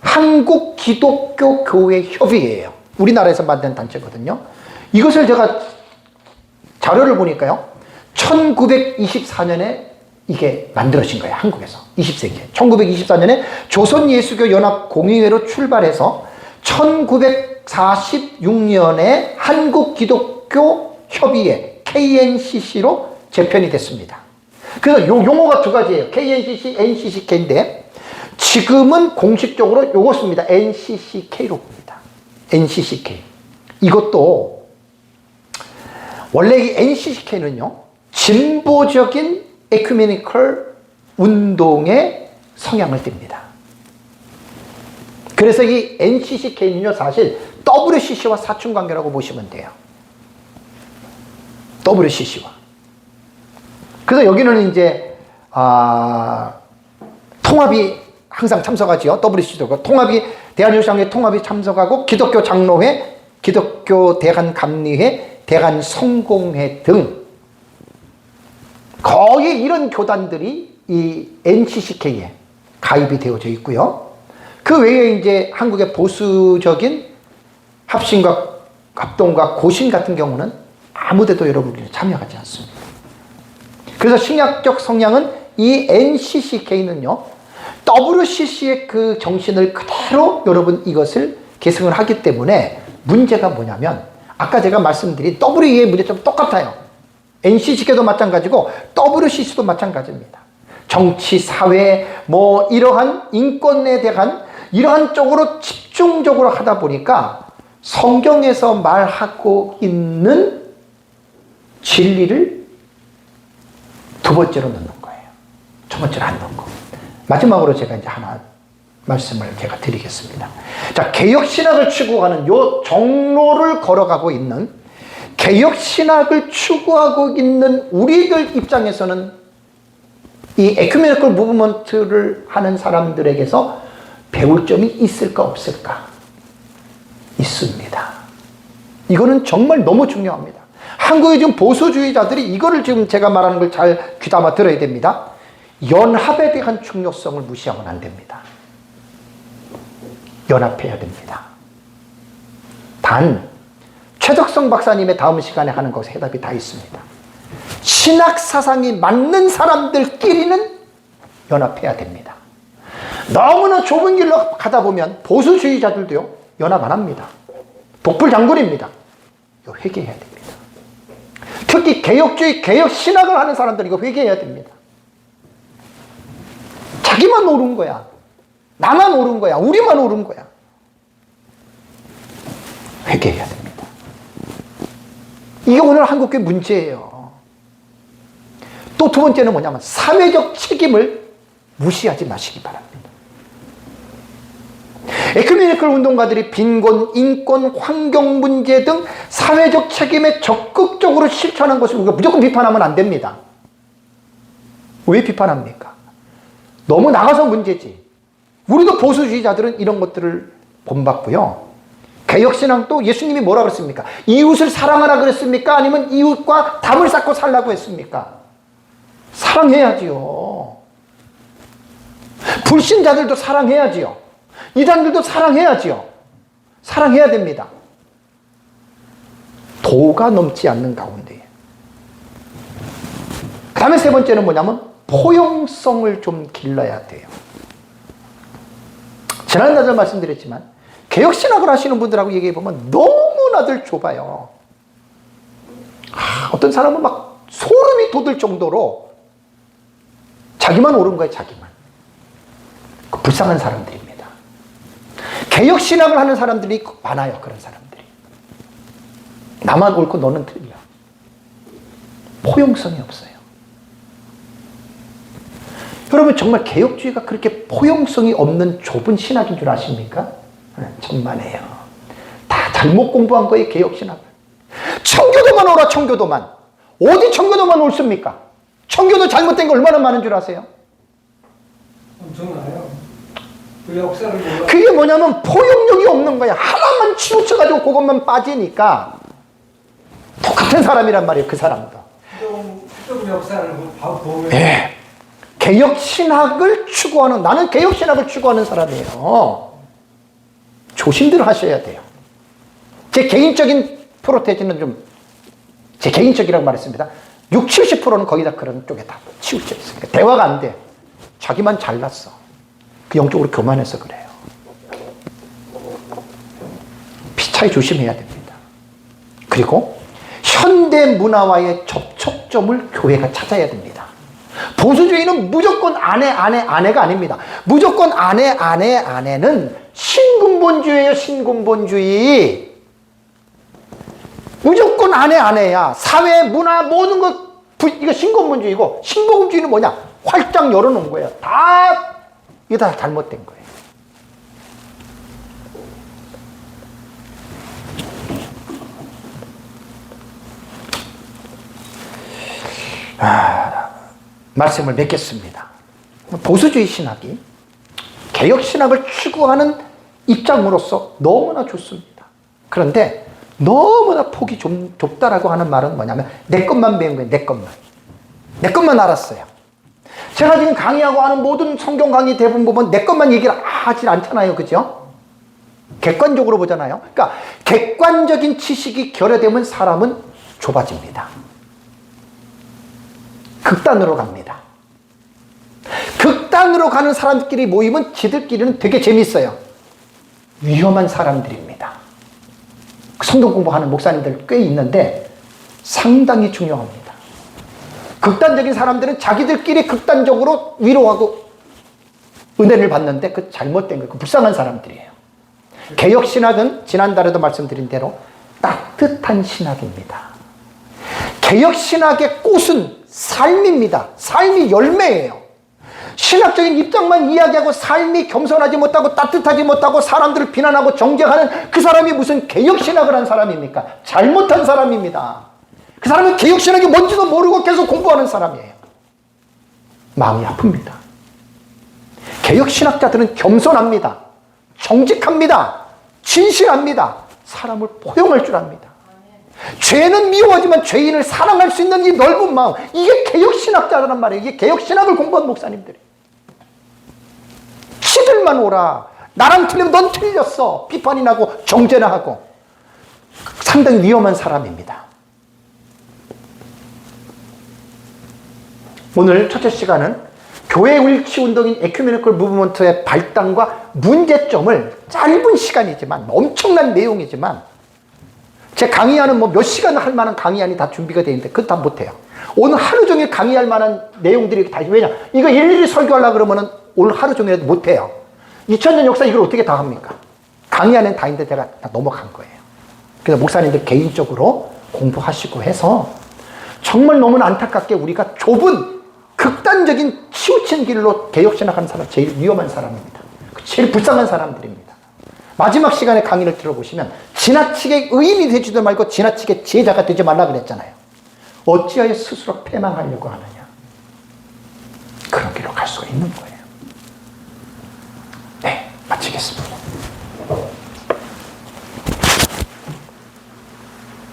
한국 기독교 교회 협의회예요. 우리나라에서 만든 단체거든요. 이것을 제가 자료를 보니까요, 1924년에 이게 만들어진 거예요. 한국에서. 20세기에. 1924년에 조선예수교 연합공의회로 출발해서 1946년에 한국기독교협의회 KNCC로 재편이 됐습니다. 그래서 용어가 두 가지예요. KNCC, NCCK인데 지금은 공식적으로 요거 씁니다. NCCK로 봅니다. NCCK. 이것도 원래 이 NCCK는요, 진보적인 에큐메니컬 운동의 성향을 띱니다. 그래서 이 NCCK는요, 사실 WCC와 사촌관계라고 보시면 돼요. WCC와. 그래서 여기는 이제 통합이 항상 참석하지요. WCC도 통합이, 대한유상회 통합이 참석하고 기독교 장로회, 기독교 대한감리회, 대한성공회 등 거의 이런 교단들이 이 NCCK에 가입이 되어져 있고요. 그 외에 이제 한국의 보수적인 합신과 합동과 고신 같은 경우는 아무데도 여러분들이 참여하지 않습니다. 그래서 신약적 성향은 이 NCCK는요, WCC의 그 정신을 그대로 여러분 이것을 계승을 하기 때문에 문제가 뭐냐면, 아까 제가 말씀드린 WE의 문제점 똑같아요. NCCK도 마찬가지고 WCC도 마찬가지입니다. 정치, 사회, 뭐 이러한 인권에 대한 이러한 쪽으로 집중적으로 하다 보니까 성경에서 말하고 있는 진리를 두 번째로 넣는 거예요. 첫 번째로 안 넣고. 마지막으로 제가 이제 하나 말씀을 제가 드리겠습니다. 자, 개혁신학을 추구하는 요 정로를 걸어가고 있는, 개혁신학을 추구하고 있는 우리들 입장에서는 이 에큐메니컬 무브먼트를 하는 사람들에게서 배울 점이 있을까 없을까? 있습니다. 이거는 정말 너무 중요합니다. 한국의 지금 보수주의자들이 이거를 지금 제가 말하는 걸 잘 귀담아 들어야 됩니다. 연합에 대한 중요성을 무시하면 안 됩니다. 연합해야 됩니다. 단 최덕성 박사님의 다음 시간에 하는 것에 해답이 다 있습니다. 신학 사상이 맞는 사람들끼리는 연합해야 됩니다. 너무나 좁은 길로 가다 보면 보수주의자들도요, 연합 안 합니다. 독불장군입니다. 이거 회개해야 됩니다. 특히 개혁주의, 개혁신학을 하는 사람들 이거 회개해야 됩니다. 자기만 옳은 거야. 나만 옳은 거야. 우리만 옳은 거야. 회개해야 됩니다. 이게 오늘 한국의 문제예요. 또 두 번째는 뭐냐면 사회적 책임을 무시하지 마시기 바랍니다. 에큐메니컬 운동가들이 빈곤, 인권, 환경 문제 등 사회적 책임에 적극적으로 실천한 것을 우리가 무조건 비판하면 안 됩니다. 왜 비판합니까? 너무 나가서 문제지. 우리도 보수주의자들은 이런 것들을 본받고요. 개혁신앙도 예수님이 뭐라 그랬습니까? 이웃을 사랑하라 그랬습니까? 아니면 이웃과 담을 쌓고 살라고 했습니까? 사랑해야지요. 불신자들도 사랑해야지요. 이단들도 사랑해야지요. 사랑해야 됩니다. 도가 넘지 않는 가운데. 그 다음에 세 번째는 뭐냐면 포용성을 좀 길러야 돼요. 지난날도 말씀드렸지만 개혁신학을 하시는 분들하고 얘기해보면 너무나들 좁아요. 어떤 사람은 막 소름이 돋을 정도로 자기만 옳은 거예요. 자기만. 불쌍한 사람들입니다. 개혁신학을 하는 사람들이 많아요. 그런 사람들이. 나만 옳고 너는 틀려. 포용성이 없어요. 여러분 정말 개혁주의가 그렇게 포용성이 없는 좁은 신학인 줄 아십니까? 천만에요. 다 잘못 공부한 거예요. 개혁신학을. 청교도만 오라. 청교도만. 어디 청교도만 옳습니까? 청교도 잘못된 거 얼마나 많은 줄 아세요? 엄청나요. 그 역사를 몰라. 그게 뭐냐면 포용력이 없는 거야. 하나만 치우쳐가지고 그것만 빠지니까 똑같은 사람이란 말이에요. 그 사람도. 좀 역사를 보면. 네. 개혁신학을 추구하는, 나는 개혁신학을 추구하는 사람이에요. 조심들 하셔야 돼요. 제 개인적인 프로테지는 좀, 제 개인적이라고 말했습니다. 60, 70%는 거기다 그런 쪽에 다 치우쳐 있으니까 대화가 안 돼. 자기만 잘났어. 그 영적으로 교만해서 그래요. 피차에 조심해야 됩니다. 그리고 현대 문화와의 접촉점을 교회가 찾아야 됩니다. 보수주의는 무조건 아내가 아닙니다. 무조건 아내는 신근본주의예요. 신근본주의. 무조건 아내야. 사회, 문화, 모든 것, 이거 신근본주의고, 신복음주의는 뭐냐? 활짝 열어놓은 거예요. 이게 다 잘못된 거예요. 말씀을 맺겠습니다. 보수주의 신학이 개혁신학을 추구하는 입장으로서 너무나 좋습니다. 그런데 너무나 폭이 좁다라고 하는 말은 뭐냐면 내 것만 배운 거예요. 내 것만 알았어요. 제가 지금 강의하고 하는 모든 성경 강의 대부분 보면 내 것만 얘기를 하질 않잖아요. 그죠? 객관적으로 보잖아요. 그러니까 객관적인 지식이 결여되면 사람은 좁아집니다. 극단으로 갑니다. 극단으로 가는 사람들끼리 모이면 지들끼리는 되게 재밌어요. 위험한 사람들입니다. 성경 공부하는 목사님들 꽤 있는데 상당히 중요합니다. 극단적인 사람들은 자기들끼리 극단적으로 위로하고 은혜를 받는데 그 잘못된 거예요. 그 불쌍한 사람들이에요. 개혁신학은 지난달에도 말씀드린 대로 따뜻한 신학입니다. 개혁신학의 꽃은 삶입니다. 삶이 열매예요. 신학적인 입장만 이야기하고 삶이 겸손하지 못하고 따뜻하지 못하고 사람들을 비난하고 정죄하는 그 사람이 무슨 개혁신학을 한 사람입니까? 잘못한 사람입니다. 그 사람은 개혁신학이 뭔지도 모르고 계속 공부하는 사람이에요. 마음이 아픕니다. 개혁신학자들은 겸손합니다. 정직합니다. 진실합니다. 사람을 포용할 줄 압니다. 죄는 미워하지만 죄인을 사랑할 수 있는 이 넓은 마음, 이게 개혁신학자라는 말이에요. 이게 개혁신학을 공부한 목사님들이에요. 치들만 오라. 나랑 틀리면 넌 틀렸어. 비판이 나고 정죄나 하고. 상당히 위험한 사람입니다. 오늘 첫째 시간은 교회 일치 운동인 에큐메니컬 무브먼트의 발단과 문제점을 짧은 시간이지만 엄청난 내용이지만 제 강의하는 몇 시간 할 만한 강의안이 다 준비가 되어 있는데 그것 다 못해요. 오늘 하루 종일 강의할 만한 내용들이 다 왜냐 이거 일일이 설교하려고 그러면은 오늘 하루 종일 해도 못해요. 2000년 역사 이걸 어떻게 다 합니까? 강의안은 다 있는데 제가 다 넘어간 거예요. 그래서 목사님들 개인적으로 공부하시고 해서 정말 너무나 안타깝게 우리가 좁은 극단적인 치우친 길로 개혁신학하는 사람 제일 위험한 사람입니다. 제일 불쌍한 사람들입니다. 마지막 시간에 강의를 들어보시면 지나치게 의인이 되지도 말고 지나치게 제자가 되지 말라 그랬잖아요. 어찌하여 스스로 패망하려고 하느냐. 그런 길로 갈 수가 있는 거예요. 네, 마치겠습니다.